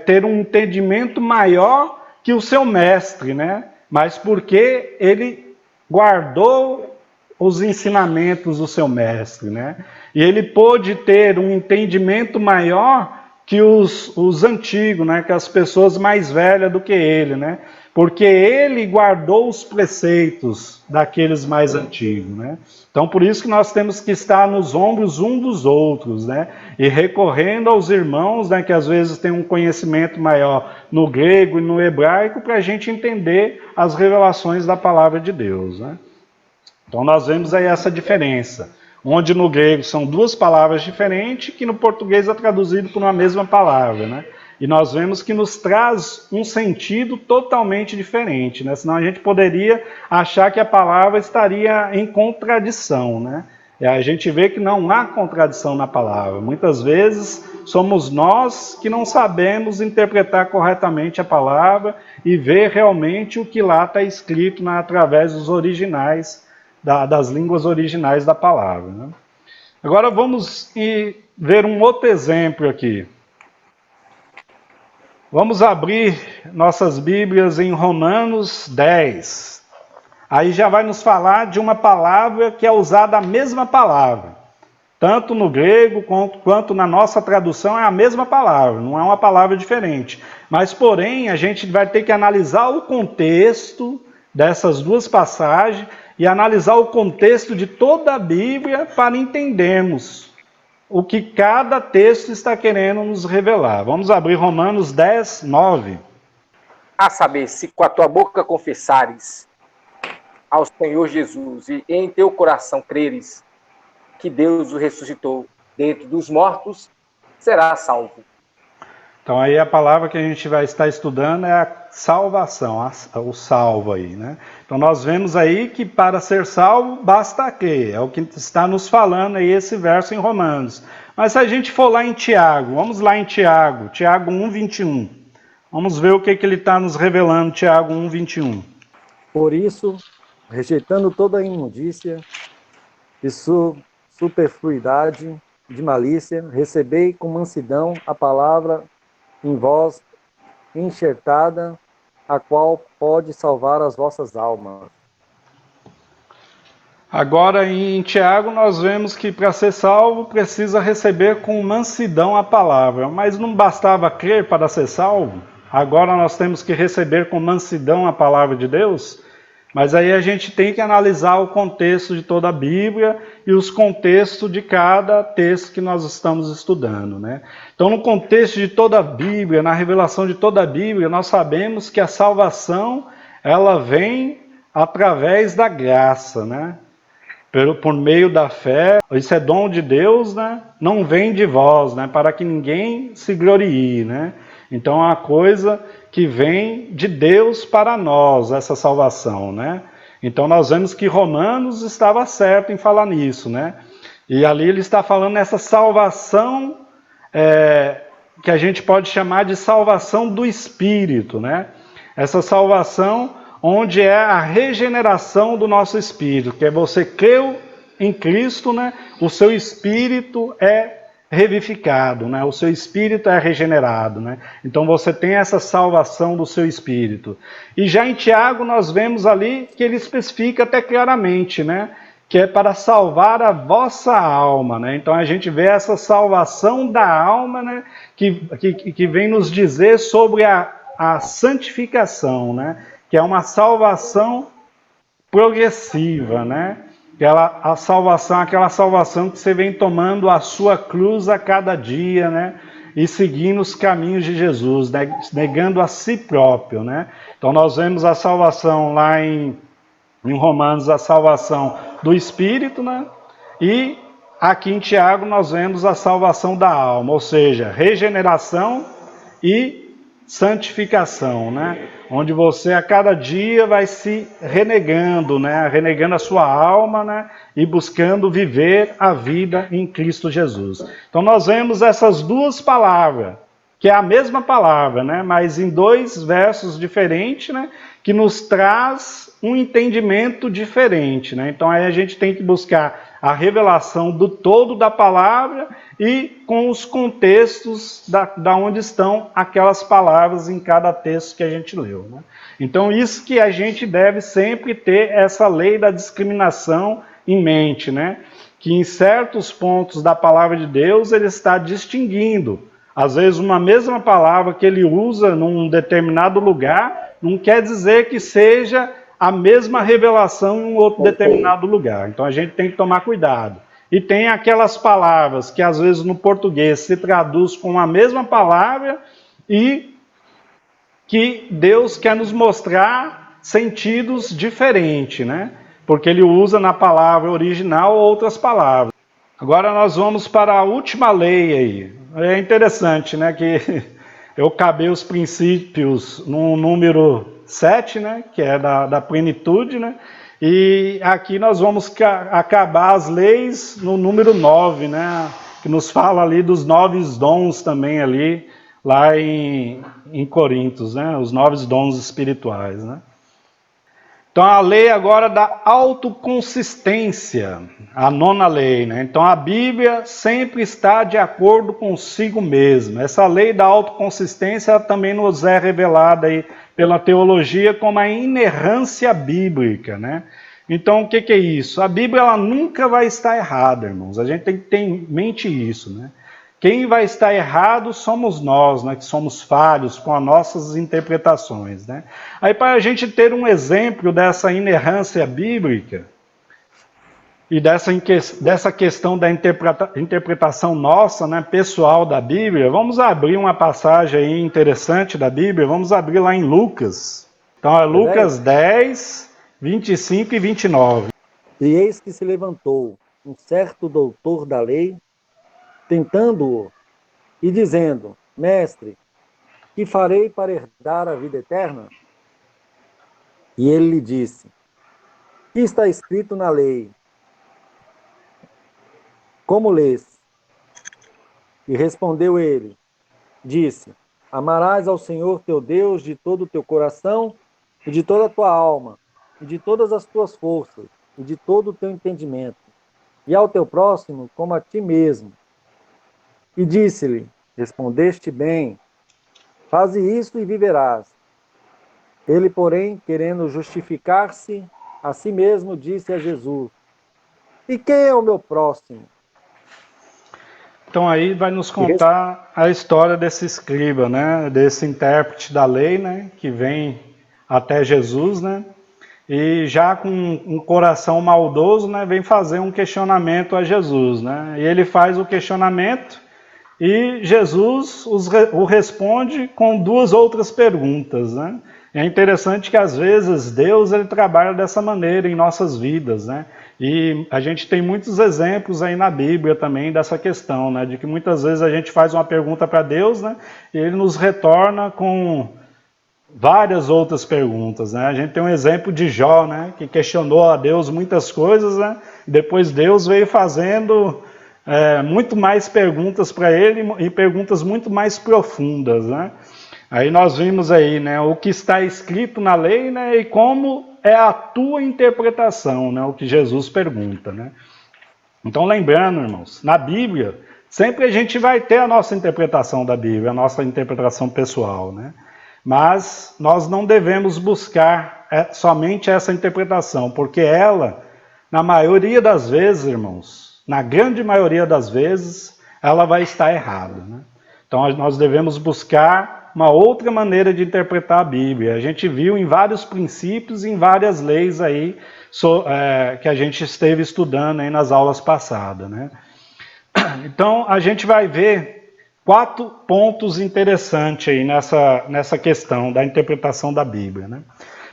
ter um entendimento maior que o seu mestre, né? Mas porque ele guardou os ensinamentos do seu mestre, né? E ele pôde ter um entendimento maior que os antigos, né? Que as pessoas mais velhas do que ele, né? Porque ele guardou os preceitos daqueles mais antigos, né? Então, por isso que nós temos que estar nos ombros um dos outros, né? E recorrendo aos irmãos, né? Que às vezes têm um conhecimento maior no grego e no hebraico, para a gente entender as revelações da palavra de Deus, né? Então nós vemos aí essa diferença, onde no grego são duas palavras diferentes, que no português é traduzido por uma mesma palavra, né? E nós vemos que nos traz um sentido totalmente diferente, né? Senão a gente poderia achar que a palavra estaria em contradição, né? E a gente vê que não há contradição na palavra. Muitas vezes somos nós que não sabemos interpretar corretamente a palavra e ver realmente o que lá está escrito através dos originais, das línguas originais da palavra, né? Agora vamos ver um outro exemplo aqui. Vamos abrir nossas Bíblias em Romanos 10. Aí já vai nos falar de uma palavra que é usada a mesma palavra. Tanto no grego quanto na nossa tradução é a mesma palavra, não é uma palavra diferente. Mas, porém, a gente vai ter que analisar o contexto dessas duas passagens e analisar o contexto de toda a Bíblia para entendermos o que cada texto está querendo nos revelar. Vamos abrir Romanos 10, 9. A saber, se com a tua boca confessares ao Senhor Jesus e em teu coração creres que Deus o ressuscitou dentre dos mortos, serás salvo. Então aí a palavra que a gente vai estar estudando é a salvação, o salvo aí, né? Então nós vemos aí que para ser salvo basta crer, é o que está nos falando aí esse verso em Romanos. Mas se a gente for lá em Tiago, vamos lá em Tiago 1, 21. Vamos ver o que ele está nos revelando, Tiago 1, 21. Por isso, rejeitando toda a imundícia e superfluidade de malícia, recebei com mansidão a palavra em vós enxertada, a qual pode salvar as vossas almas. Agora em Tiago nós vemos que para ser salvo precisa receber com mansidão a palavra, mas não bastava crer para ser salvo? Agora nós temos que receber com mansidão a palavra de Deus? Mas aí a gente tem que analisar o contexto de toda a Bíblia e os contextos de cada texto que nós estamos estudando, né? Então, no contexto de toda a Bíblia, na revelação de toda a Bíblia, nós sabemos que a salvação, ela vem através da graça, né? Por meio da fé, isso é dom de Deus, né? Não vem de vós, né? Para que ninguém se glorie, né? Então é uma coisa que vem de Deus para nós, essa salvação, né? Então nós vemos que Romanos estava certo em falar nisso, né? E ali ele está falando nessa salvação que a gente pode chamar de salvação do Espírito, né? Essa salvação onde é a regeneração do nosso espírito, que é você creu em Cristo, né? O seu espírito é revivificado, né? O seu espírito é regenerado, né? Então você tem essa salvação do seu espírito. E já em Tiago nós vemos ali que ele especifica até claramente, né? Que é para salvar a vossa alma, né? Então a gente vê essa salvação da alma, né? Que vem nos dizer sobre a santificação, né? Que é uma salvação progressiva, né? Aquela salvação que você vem tomando a sua cruz a cada dia, né? E seguindo os caminhos de Jesus, né? Negando a si próprio, né? Então nós vemos a salvação lá em Romanos, a salvação do Espírito, né? E aqui em Tiago nós vemos a salvação da alma, ou seja, regeneração e santificação, né? Onde você a cada dia vai se renegando, né? Renegando a sua alma, né? E buscando viver a vida em Cristo Jesus. Então nós vemos essas duas palavras, que é a mesma palavra, né? Mas em dois versos diferentes, né? Que nos traz um entendimento diferente, né? Então aí a gente tem que buscar a revelação do todo da palavra e com os contextos da onde estão aquelas palavras em cada texto que a gente leu, né? Então isso que a gente deve sempre ter essa lei da discriminação em mente, né? Que em certos pontos da palavra de Deus ele está distinguindo. Às vezes uma mesma palavra que ele usa num determinado lugar não quer dizer que seja a mesma revelação em um outro determinado lugar. Então a gente tem que tomar cuidado. E tem aquelas palavras que às vezes no português se traduz com a mesma palavra e que Deus quer nos mostrar sentidos diferentes, né? Porque ele usa na palavra original outras palavras. Agora nós vamos para a última lei aí. É interessante, né? Que eu acabei os princípios no número 7, né, que é da plenitude, né, e aqui nós vamos acabar as leis no número 9, né, que nos fala ali dos 9 dons também ali, lá em Coríntios, né, os 9 dons espirituais, né. Então a lei agora da autoconsistência, a 9ª lei, né? Então a Bíblia sempre está de acordo consigo mesma. Essa lei da autoconsistência também nos é revelada aí pela teologia como a inerrância bíblica, né? Então o que é isso? A Bíblia ela nunca vai estar errada, irmãos. A gente tem que ter em mente isso, né? Quem vai estar errado somos nós, né, que somos falhos com as nossas interpretações, né? Aí para a gente ter um exemplo dessa inerrância bíblica e dessa questão da interpretação nossa, né, pessoal da Bíblia, vamos abrir uma passagem aí interessante da Bíblia, vamos abrir lá em Lucas. Então é Lucas 10, 25 e 29. E eis que se levantou um certo doutor da lei, tentando-o, e dizendo: Mestre, que farei para herdar a vida eterna? E ele lhe disse: que está escrito na lei? Como lês? E respondeu ele, disse: amarás ao Senhor teu Deus de todo o teu coração, e de toda a tua alma, e de todas as tuas forças, e de todo o teu entendimento, e ao teu próximo como a ti mesmo. E disse-lhe: respondeste bem, faze isso e viverás. Ele, porém, querendo justificar-se a si mesmo, disse a Jesus: e quem é o meu próximo? Então aí vai nos contar a história desse escriba, né, desse intérprete da lei, né, que vem até Jesus, né, e já com um coração maldoso, né, vem fazer um questionamento a Jesus, né, e ele faz o questionamento e Jesus o responde com 2 outras perguntas, né. É interessante que às vezes Deus ele trabalha dessa maneira em nossas vidas, né? E a gente tem muitos exemplos aí na Bíblia também dessa questão, né? De que muitas vezes a gente faz uma pergunta para Deus, né? E ele nos retorna com várias outras perguntas, né? A gente tem um exemplo de Jó, né? Que questionou a Deus muitas coisas, né? E depois Deus veio fazendo muito mais perguntas para ele e perguntas muito mais profundas, né? Aí nós vimos aí, né, o que está escrito na lei, né, e como é a tua interpretação, né, o que Jesus pergunta, né. Então, lembrando, irmãos, na Bíblia, sempre a gente vai ter a nossa interpretação da Bíblia, a nossa interpretação pessoal, né? Mas nós não devemos buscar somente essa interpretação, porque ela, na maioria das vezes, irmãos, na grande maioria das vezes, ela vai estar errada, né? Então, nós devemos buscar uma outra maneira de interpretar a Bíblia. A gente viu em vários princípios, em várias leis aí, que a gente esteve estudando aí nas aulas passadas, né? Então, a gente vai ver 4 pontos interessantes aí nessa questão da interpretação da Bíblia, né?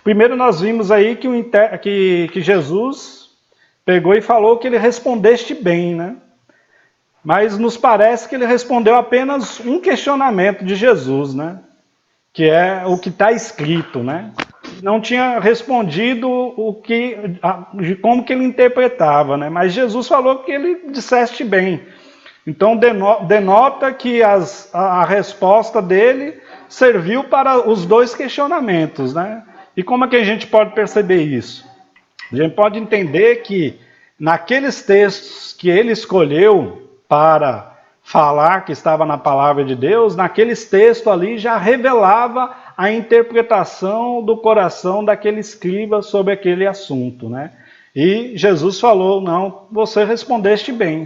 Primeiro, nós vimos aí que Jesus pegou e falou que ele respondeste bem, né? Mas nos parece que ele respondeu apenas um questionamento de Jesus, né? Que é o que está escrito, né? Não tinha respondido de como que ele interpretava, né? Mas Jesus falou que ele disseste bem. Então denota que a resposta dele serviu para os 2 questionamentos, né? E como é que a gente pode perceber isso? A gente pode entender que naqueles textos que ele escolheu para falar que estava na palavra de Deus, naqueles textos ali já revelava a interpretação do coração daquele escriba sobre aquele assunto, né? E Jesus falou, não, você respondeste bem,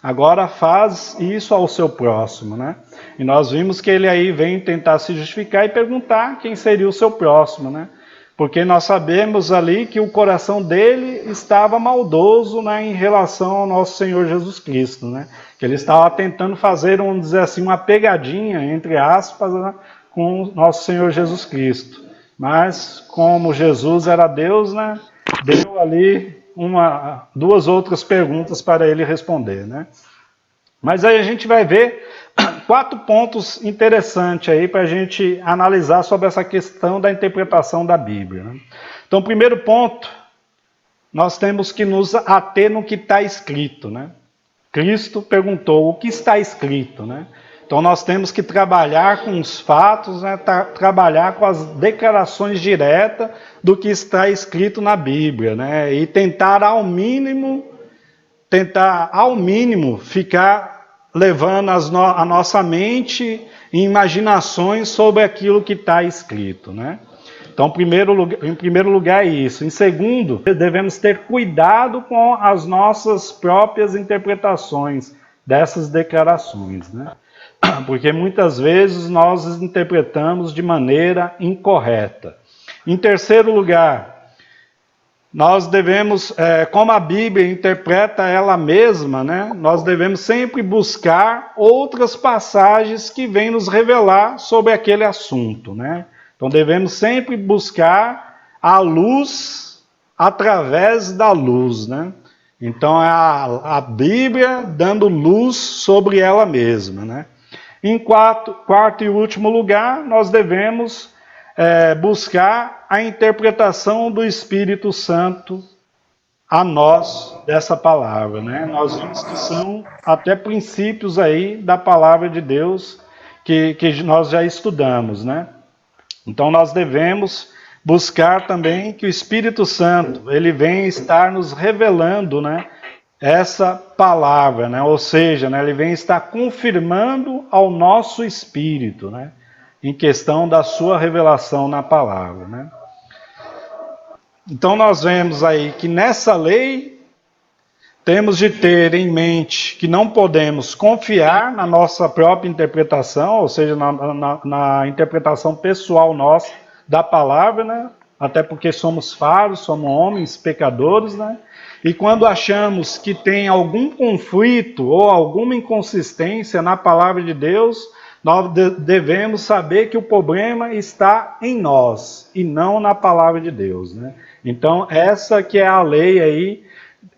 agora faz isso ao seu próximo, né? E nós vimos que ele aí vem tentar se justificar e perguntar quem seria o seu próximo, né? Porque nós sabemos ali que o coração dele estava maldoso, né, em relação ao nosso Senhor Jesus Cristo, né? Que ele estava tentando fazer, vamos dizer assim, uma pegadinha, entre aspas, né, com o nosso Senhor Jesus Cristo. Mas, como Jesus era Deus, né, deu ali 2 outras perguntas para ele responder, né? Mas aí a gente vai ver 4 pontos interessantes aí para a gente analisar sobre essa questão da interpretação da Bíblia, né? Então, o primeiro ponto, nós temos que nos ater no que está escrito, né? Cristo perguntou o que está escrito, né? Então, nós temos que trabalhar com os fatos, né? Trabalhar com as declarações diretas do que está escrito na Bíblia, né? E tentar ao mínimo ficar levando a nossa mente em imaginações sobre aquilo que está escrito, né? Então, em primeiro lugar é isso. Em segundo, devemos ter cuidado com as nossas próprias interpretações dessas declarações, né? Porque muitas vezes nós interpretamos de maneira incorreta. Em terceiro lugar, nós devemos, como a Bíblia interpreta ela mesma, né, nós devemos sempre buscar outras passagens que vêm nos revelar sobre aquele assunto, né? Então devemos sempre buscar a luz através da luz, né? Então é a Bíblia dando luz sobre ela mesma, né? Em quarto e último lugar, nós devemos buscar a interpretação do Espírito Santo a nós dessa palavra, né? Nós vimos que são até princípios aí da palavra de Deus que nós já estudamos, né? Então nós devemos buscar também que o Espírito Santo, ele venha estar nos revelando, né, essa palavra, né? Ou seja, né, ele vem estar confirmando ao nosso espírito, né, em questão da sua revelação na palavra, né? Então nós vemos aí que nessa lei temos de ter em mente que não podemos confiar na nossa própria interpretação, ou seja, na interpretação pessoal nossa da palavra, né? Até porque somos falhos, somos homens pecadores, né? E quando achamos que tem algum conflito ou alguma inconsistência na palavra de Deus, nós devemos saber que o problema está em nós e não na palavra de Deus, né? Então, essa que é a lei aí,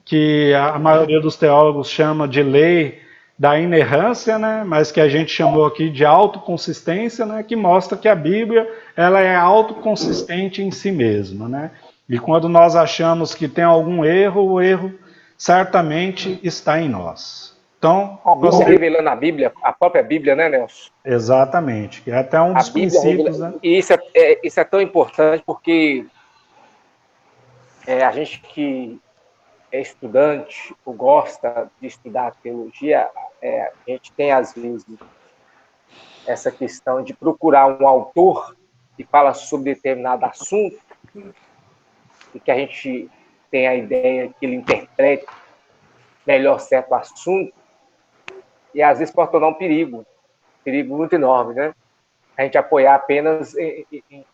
que a maioria dos teólogos chama de lei da inerrância, né? Mas que a gente chamou aqui de autoconsistência, né? Que mostra que a Bíblia ela é autoconsistente em si mesma, né? E quando nós achamos que tem algum erro, o erro certamente está em nós. Então, A Bíblia revelando a Bíblia, a própria Bíblia, né, Nelson? Exatamente, que é até um dos princípios, né? E isso é tão importante porque a gente que é estudante ou gosta de estudar teologia, a gente tem, às vezes, essa questão de procurar um autor que fala sobre determinado assunto e que a gente tem a ideia que ele interprete melhor certo assunto, e às vezes pode tornar um perigo muito enorme, né? A gente apoiar apenas em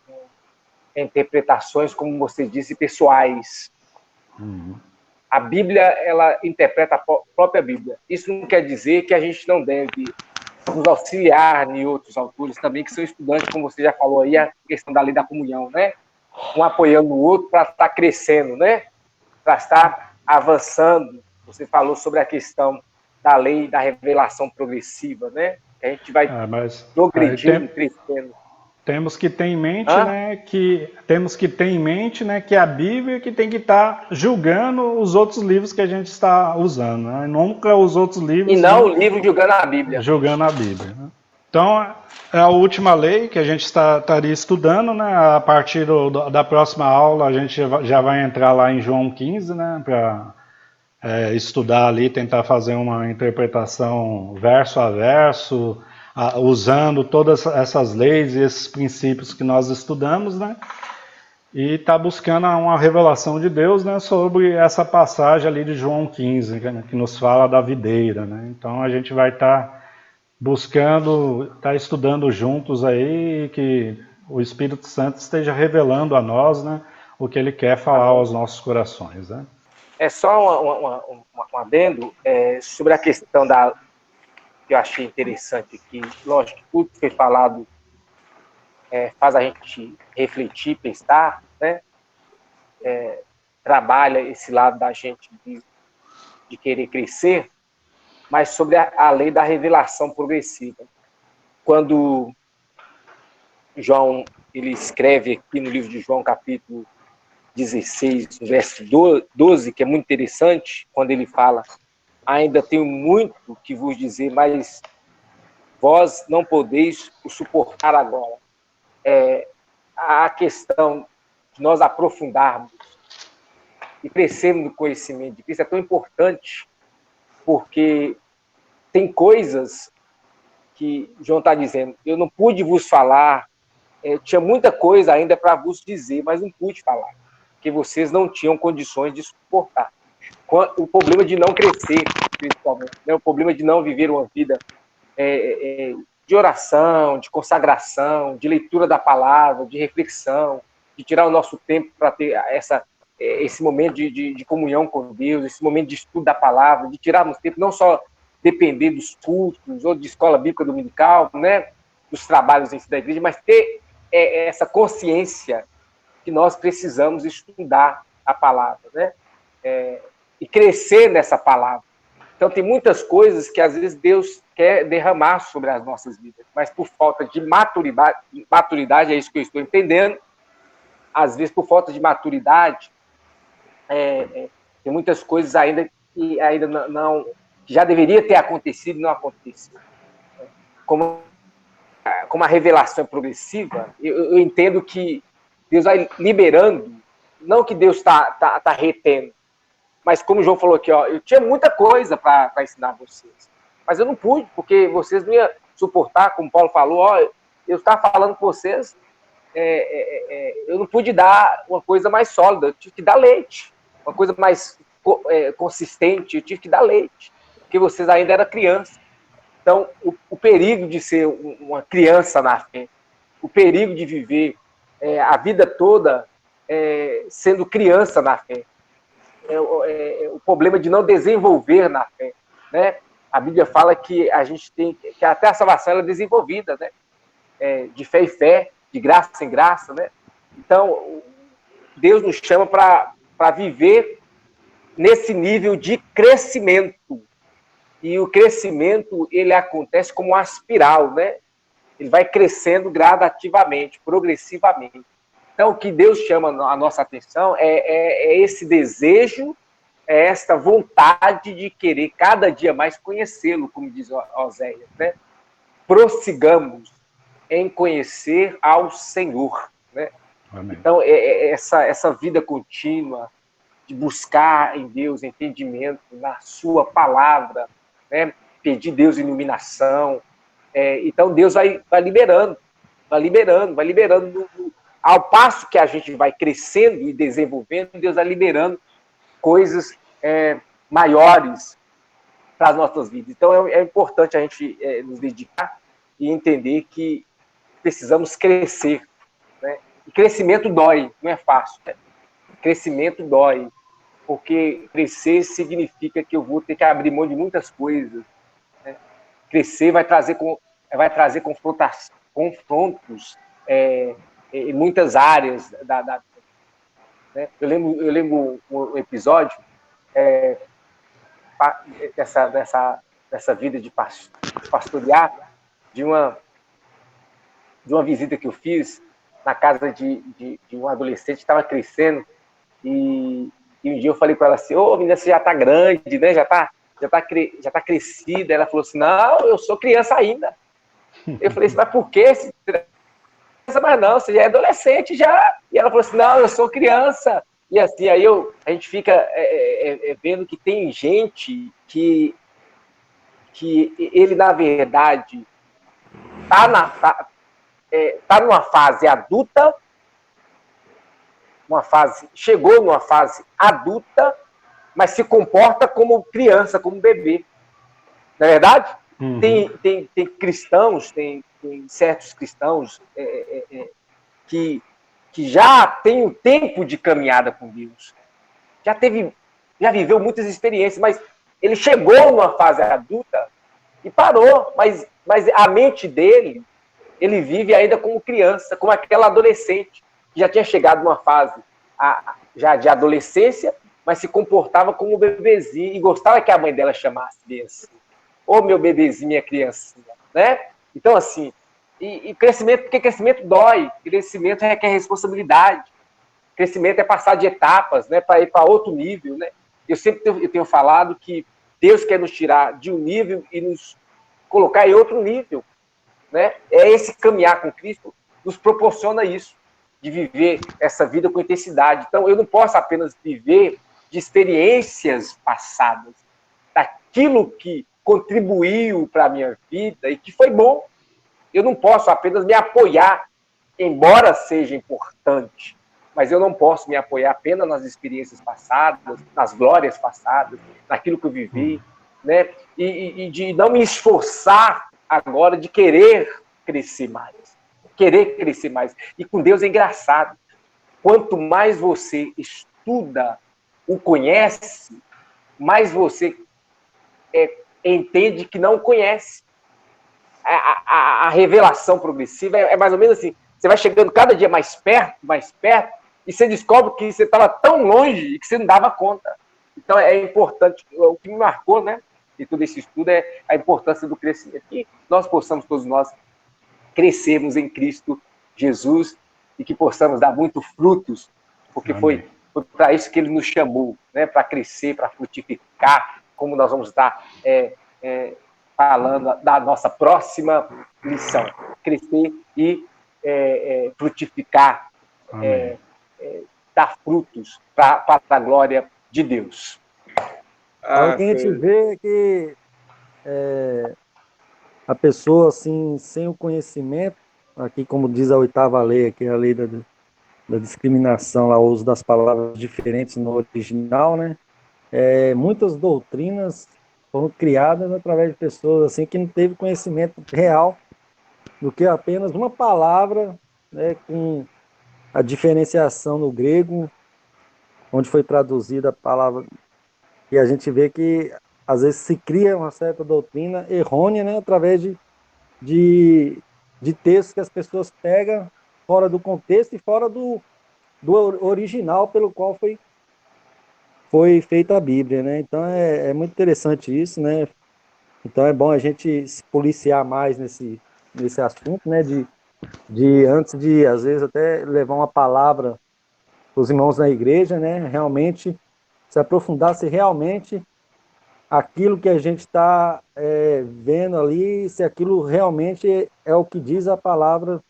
interpretações, como você disse, pessoais. A Bíblia, ela interpreta a própria Bíblia. Isso não quer dizer que a gente não deve nos auxiliar em outros autores também, que são estudantes, como você já falou aí, a questão da lei da comunhão, né? Um apoiando o outro para estar crescendo, né? Para estar avançando. Você falou sobre a questão da lei da revelação progressiva, né? A gente vai progredindo, crescendo. Temos que ter em mente, né, que a Bíblia que tem que estar julgando os outros livros que a gente está usando, né? Nunca os outros livros. E não o livro julgando a Bíblia. Julgando a Bíblia. Né? Então, é a última lei que a gente estaria estudando, né? A partir da próxima aula a gente já vai entrar lá em João 15, né? Para estudar ali, tentar fazer uma interpretação verso a verso, usando todas essas leis e esses princípios que nós estudamos, né? E está buscando uma revelação de Deus, né, sobre essa passagem ali de João 15, que nos fala da videira, né? Então a gente vai estar buscando, estar estudando juntos aí, e que o Espírito Santo esteja revelando a nós, né, o que ele quer falar aos nossos corações, né? É só um adendo sobre a questão que eu achei interessante aqui. Lógico que tudo que foi falado faz a gente refletir, pensar, né? Trabalha esse lado da gente de querer crescer, mas sobre a lei da revelação progressiva. Quando João ele escreve aqui no livro de João, capítulo 16, verso 12, que é muito interessante, quando ele fala: ainda tenho muito que vos dizer, mas vós não podeis o suportar agora. A questão de nós aprofundarmos e crescermos no conhecimento de Cristo é tão importante, porque tem coisas que João está dizendo, eu não pude vos falar, tinha muita coisa ainda para vos dizer, mas não pude falar, porque vocês não tinham condições de suportar. O problema de não crescer, principalmente, né? O problema de não viver uma vida de oração, de consagração, de leitura da palavra, de reflexão, de tirar o nosso tempo para ter esse momento de comunhão com Deus, esse momento de estudo da palavra, de tirarmos tempo, não só depender dos cultos ou de escola bíblica dominical, né, dos trabalhos em si da igreja, mas ter essa consciência que nós precisamos estudar a palavra, né, e crescer nessa palavra. Então, tem muitas coisas que, às vezes, Deus quer derramar sobre as nossas vidas, mas por falta de maturidade, é isso que eu estou entendendo, às vezes, por falta de maturidade, tem muitas coisas ainda que não que já deveria ter acontecido e não aconteceu. Como a revelação é progressiva, eu entendo que Deus vai liberando, não que Deus tá retendo, mas como o João falou aqui, ó, eu tinha muita coisa para ensinar vocês, mas eu não pude, porque vocês não iam suportar, como Paulo falou, ó, eu estava falando com vocês, eu não pude dar uma coisa mais sólida, eu tive que dar leite, uma coisa mais consistente, eu tive que dar leite, porque vocês ainda eram crianças. Então, o perigo de ser uma criança na fé, o perigo de viver a vida toda sendo criança na fé, o problema de não desenvolver na fé, né? A Bíblia fala que a gente tem que até a salvação ela é desenvolvida, né? De fé em fé, de graça em graça, né? Então, Deus nos chama para viver nesse nível de crescimento. E o crescimento, ele acontece como uma espiral, né? Ele vai crescendo gradativamente, progressivamente. Então, o que Deus chama a nossa atenção é esse desejo é esta vontade de querer cada dia mais conhecê-lo, como diz Oséias, né? Prossigamos em conhecer ao Senhor, né? Amém. Então, essa vida contínua de buscar em Deus entendimento na sua palavra, né? Pedir Deus iluminação. Então, Deus vai liberando. Ao passo que a gente vai crescendo e desenvolvendo, Deus vai liberando coisas maiores para as nossas vidas. Então, é importante a gente nos dedicar e entender que precisamos crescer, né? E crescimento dói, não é fácil. Né? Crescimento dói, porque crescer significa que eu vou ter que abrir mão de muitas coisas. Né? Crescer vai trazer confrontos em muitas áreas né? Eu lembro um episódio dessa vida de pastorear, de uma visita que eu fiz na casa de um adolescente que estava crescendo, e um dia eu falei com ela assim: ô, menina, você já está grande, né? Já tá crescida. Ela falou assim: não, eu sou criança ainda. Eu falei assim: mas por quê? Mas não, você já é adolescente já. E ela falou assim: não, eu sou criança. E assim, aí a gente fica vendo que tem gente que ele, na verdade, tá numa fase adulta, chegou numa fase adulta, mas se comporta como criança, como bebê. Não é verdade? Uhum. Tem cristãos, tem certos cristãos que já tem um tempo de caminhada com Deus. Já viveu muitas experiências, mas ele chegou numa fase adulta e parou. Mas a mente dele, ele vive ainda como criança, como aquela adolescente que já tinha chegado numa fase já de adolescência, mas se comportava como um bebezinho e gostava que a mãe dela chamasse bem assim: ô, meu bebezinho, minha criancinha, né? Então, assim, e crescimento, porque crescimento dói, crescimento requer responsabilidade, crescimento é passar de etapas, né, para ir para outro nível, né? Eu tenho falado que Deus quer nos tirar de um nível e nos colocar em outro nível, né? Esse caminhar com Cristo nos proporciona isso, de viver essa vida com intensidade. Então, eu não posso apenas viver de experiências passadas, daquilo que contribuiu para a minha vida e que foi bom. Eu não posso apenas me apoiar, embora seja importante, mas eu não posso me apoiar apenas nas experiências passadas, nas glórias passadas, naquilo que eu vivi, né? E de não me esforçar agora de querer crescer mais. E com Deus é engraçado. Quanto mais você estuda, o conhece, mais você entende que não conhece. A revelação progressiva é mais ou menos assim: você vai chegando cada dia mais perto, e você descobre que você estava tão longe e que você não dava conta. Então é importante, o que me marcou, né, de todo esse estudo é a importância do crescimento, que nós possamos, todos nós, crescermos em Cristo Jesus e que possamos dar muitos frutos, porque foi para isso que Ele nos chamou, né, para crescer, para frutificar, como nós vamos estar falando da nossa próxima lição: crescer e frutificar, dar frutos para a glória de Deus. O que a gente vê é que a pessoa, assim, sem o conhecimento, aqui como diz a 8ª lei, que é a lei da discriminação, lá, o uso das palavras diferentes no original, né? Muitas doutrinas foram criadas através de pessoas assim que não teve conhecimento real do que apenas uma palavra, né, com a diferenciação no grego, onde foi traduzida a palavra, e a gente vê que às vezes se cria uma certa doutrina errônea, né, através de textos que as pessoas pegam fora do contexto e fora do original pelo qual foi feita a Bíblia, né? Então é muito interessante isso, né? Então é bom a gente se policiar mais nesse assunto, né? De antes de, às vezes, até levar uma palavra para os irmãos na igreja, né? Realmente se aprofundar se realmente aquilo que a gente está vendo ali, se aquilo realmente é o que diz a palavra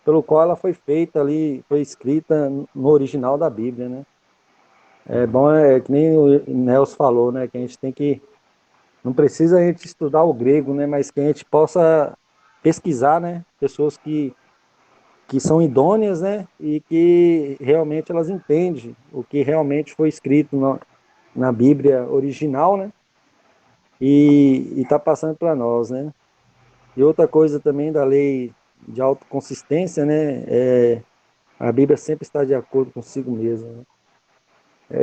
pelo qual ela foi feita ali, foi escrita no original da Bíblia, né? É bom, que nem o Nelson falou, né? Que a gente tem que, não precisa a gente estudar o grego, né? Mas que a gente possa pesquisar, né? Pessoas que são idôneas, né? E que realmente elas entendem o que realmente foi escrito na Bíblia original, né? E está passando para nós, né? E outra coisa também da lei de autoconsistência, né? A Bíblia sempre está de acordo consigo mesma, né?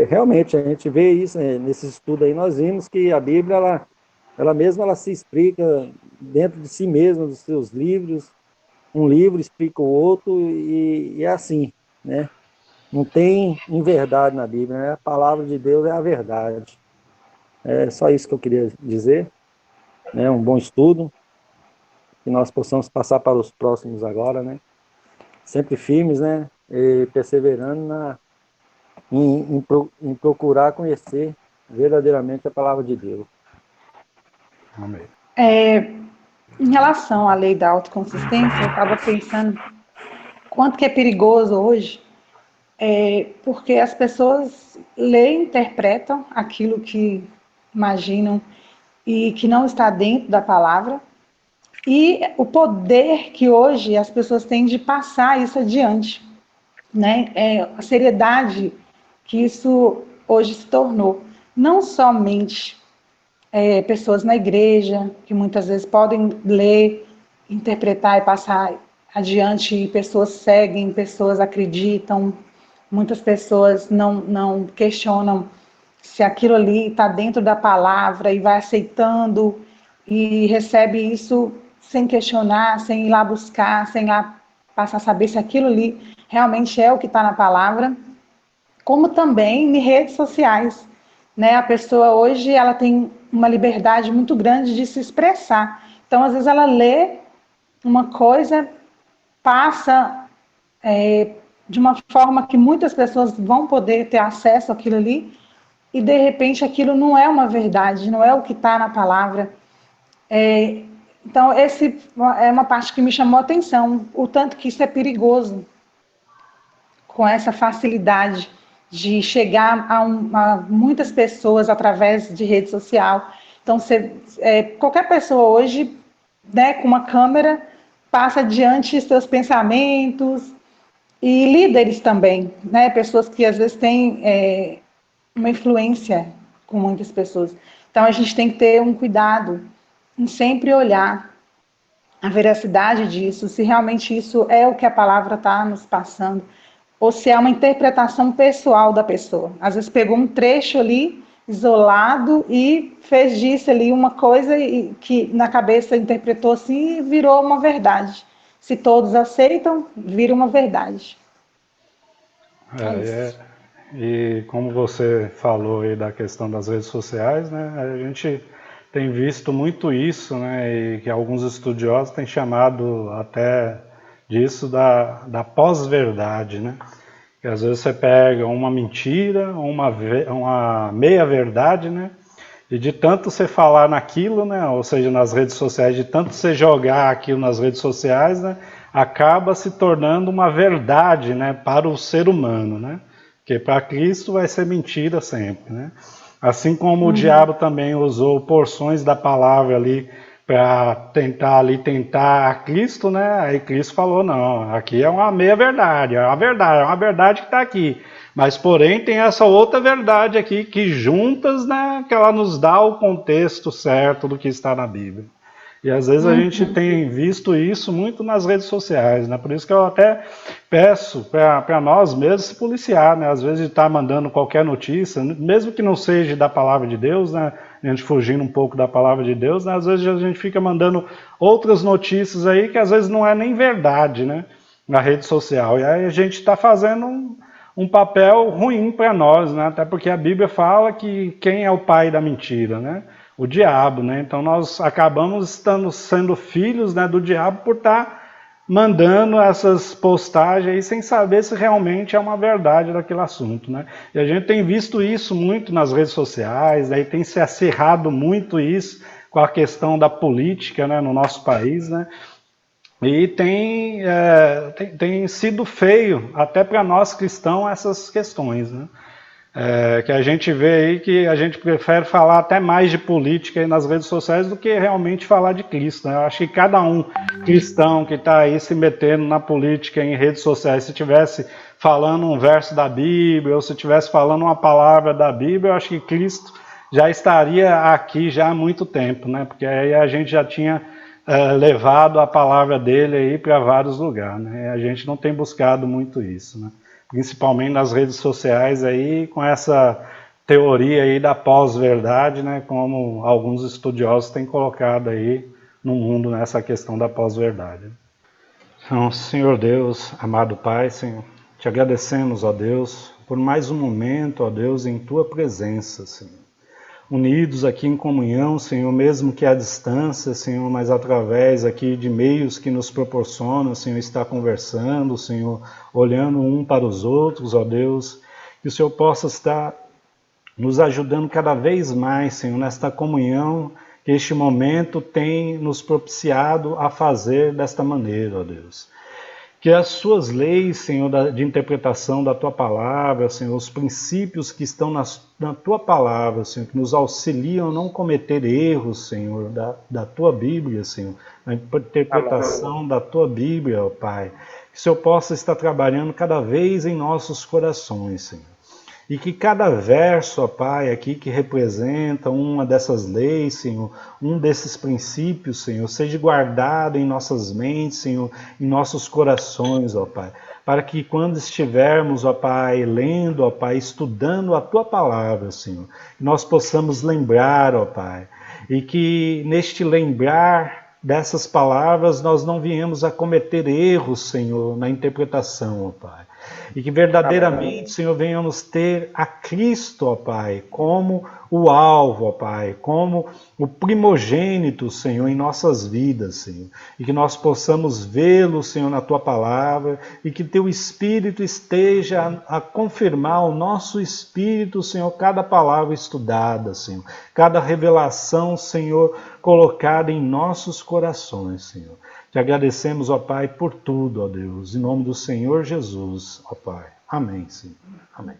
Realmente, a gente vê isso, né? Nesse estudo aí, nós vimos que a Bíblia, ela mesma ela se explica dentro de si mesma, dos seus livros. Um livro explica o outro e é assim, né? Não tem inverdade na Bíblia, né? A palavra de Deus é a verdade. É só isso que eu queria dizer, né? Um bom estudo, que nós possamos passar para os próximos agora, né? Sempre firmes, né? E perseverando em procurar conhecer verdadeiramente a palavra de Deus. Amém. Em relação à lei da autoconsistência, eu estava pensando quanto que é perigoso hoje, porque as pessoas leem, interpretam aquilo que imaginam e que não está dentro da palavra, e o poder que hoje as pessoas têm de passar isso adiante, né? A seriedade que isso hoje se tornou. Não somente pessoas na igreja, que muitas vezes podem ler, interpretar e passar adiante, e pessoas seguem, pessoas acreditam, muitas pessoas não questionam se aquilo ali está dentro da palavra e vai aceitando e recebe isso sem questionar, sem ir lá buscar, sem ir lá passar a saber se aquilo ali realmente é o que está na palavra, como também em redes sociais, né? A pessoa hoje ela tem uma liberdade muito grande de se expressar. Então, às vezes ela lê uma coisa, passa de uma forma que muitas pessoas vão poder ter acesso àquilo ali, e de repente aquilo não é uma verdade, não é o que está na palavra. Então, esse é uma parte que me chamou a atenção, o tanto que isso é perigoso, com essa facilidade de chegar a muitas pessoas através de rede social. Então, qualquer pessoa hoje, né, com uma câmera, passa adiante seus pensamentos, e líderes também, né, pessoas que às vezes têm uma influência com muitas pessoas. Então, a gente tem que ter um cuidado em sempre olhar a veracidade disso, se realmente isso é o que a palavra está nos passando, ou se é uma interpretação pessoal da pessoa. Às vezes pegou um trecho ali, isolado, e fez disso ali uma coisa que na cabeça interpretou assim e virou uma verdade. Se todos aceitam, vira uma verdade. E como você falou aí da questão das redes sociais, né, a gente tem visto muito isso, né, e que alguns estudiosos têm chamado até disso da pós-verdade, né? Que às vezes você pega uma mentira, uma meia-verdade, né? E de tanto você falar naquilo, né? Ou seja, nas redes sociais, de tanto você jogar aquilo nas redes sociais, né? Acaba se tornando uma verdade, né? Para o ser humano, né? Porque para Cristo vai ser mentira sempre, né? Assim como o diabo também usou porções da palavra ali para tentar a Cristo, né? Aí Cristo falou, não, aqui é uma meia-verdade, é uma verdade que está aqui. Mas, porém, tem essa outra verdade aqui que juntas, né, que ela nos dá o contexto certo do que está na Bíblia. E às vezes a gente tem visto isso muito nas redes sociais, né? Por isso que eu até peço para nós mesmos se policiar, né? Às vezes estar mandando qualquer notícia, mesmo que não seja da palavra de Deus, né? A gente fugindo um pouco da palavra de Deus, né? Às vezes a gente fica mandando outras notícias aí que às vezes não é nem verdade, né? Na rede social. E aí a gente está fazendo um papel ruim para nós, né? Até porque a Bíblia fala que quem é o pai da mentira, né? O diabo, né? Então nós acabamos sendo filhos, né, do diabo por estar mandando essas postagens aí sem saber se realmente é uma verdade daquele assunto, né? E a gente tem visto isso muito nas redes sociais, aí tem se acirrado muito isso com a questão da política, né, no nosso país, né? E tem sido feio até para nós cristãos essas questões, né? Que a gente vê aí que a gente prefere falar até mais de política aí nas redes sociais do que realmente falar de Cristo, né? Eu acho que cada um cristão que está aí se metendo na política em redes sociais, se estivesse falando um verso da Bíblia ou se estivesse falando uma palavra da Bíblia, eu acho que Cristo já estaria aqui já há muito tempo, né? Porque aí a gente já tinha levado a palavra dele aí para vários lugares, né? A gente não tem buscado muito isso, né? Principalmente nas redes sociais aí, com essa teoria aí da pós-verdade, né, como alguns estudiosos têm colocado aí no mundo nessa questão da pós-verdade. Então, Senhor Deus, amado Pai, Senhor, te agradecemos, ó Deus, por mais um momento, ó Deus, em Tua presença, Senhor. Unidos aqui em comunhão, Senhor, mesmo que à distância, Senhor, mas através aqui de meios que nos proporcionam, Senhor, estar conversando, Senhor, olhando um para os outros, ó Deus, que o Senhor possa estar nos ajudando cada vez mais, Senhor, nesta comunhão que este momento tem nos propiciado a fazer desta maneira, ó Deus. Que as suas leis, Senhor, de interpretação da Tua Palavra, Senhor, os princípios que estão na Tua Palavra, Senhor, que nos auxiliam a não cometer erros, Senhor, da Tua Bíblia, Senhor, na interpretação da Tua Bíblia, ó Pai. Que o Senhor possa estar trabalhando cada vez em nossos corações, Senhor. E que cada verso, ó Pai, aqui que representa uma dessas leis, Senhor, um desses princípios, Senhor, seja guardado em nossas mentes, Senhor, em nossos corações, ó Pai, para que quando estivermos, ó Pai, lendo, ó Pai, estudando a Tua Palavra, Senhor, nós possamos lembrar, ó Pai, e que neste lembrar dessas palavras nós não viemos a cometer erros, Senhor, na interpretação, ó Pai. E que verdadeiramente, Senhor, venhamos ter a Cristo, ó Pai, como o alvo, ó Pai, como o primogênito, Senhor, em nossas vidas, Senhor. E que nós possamos vê-lo, Senhor, na Tua Palavra, e que Teu Espírito esteja a confirmar o nosso espírito, Senhor, cada palavra estudada, Senhor, cada revelação, Senhor, colocada em nossos corações, Senhor. Te agradecemos, ó Pai, por tudo, ó Deus, em nome do Senhor Jesus, ó Pai. Amém, Senhor. Amém.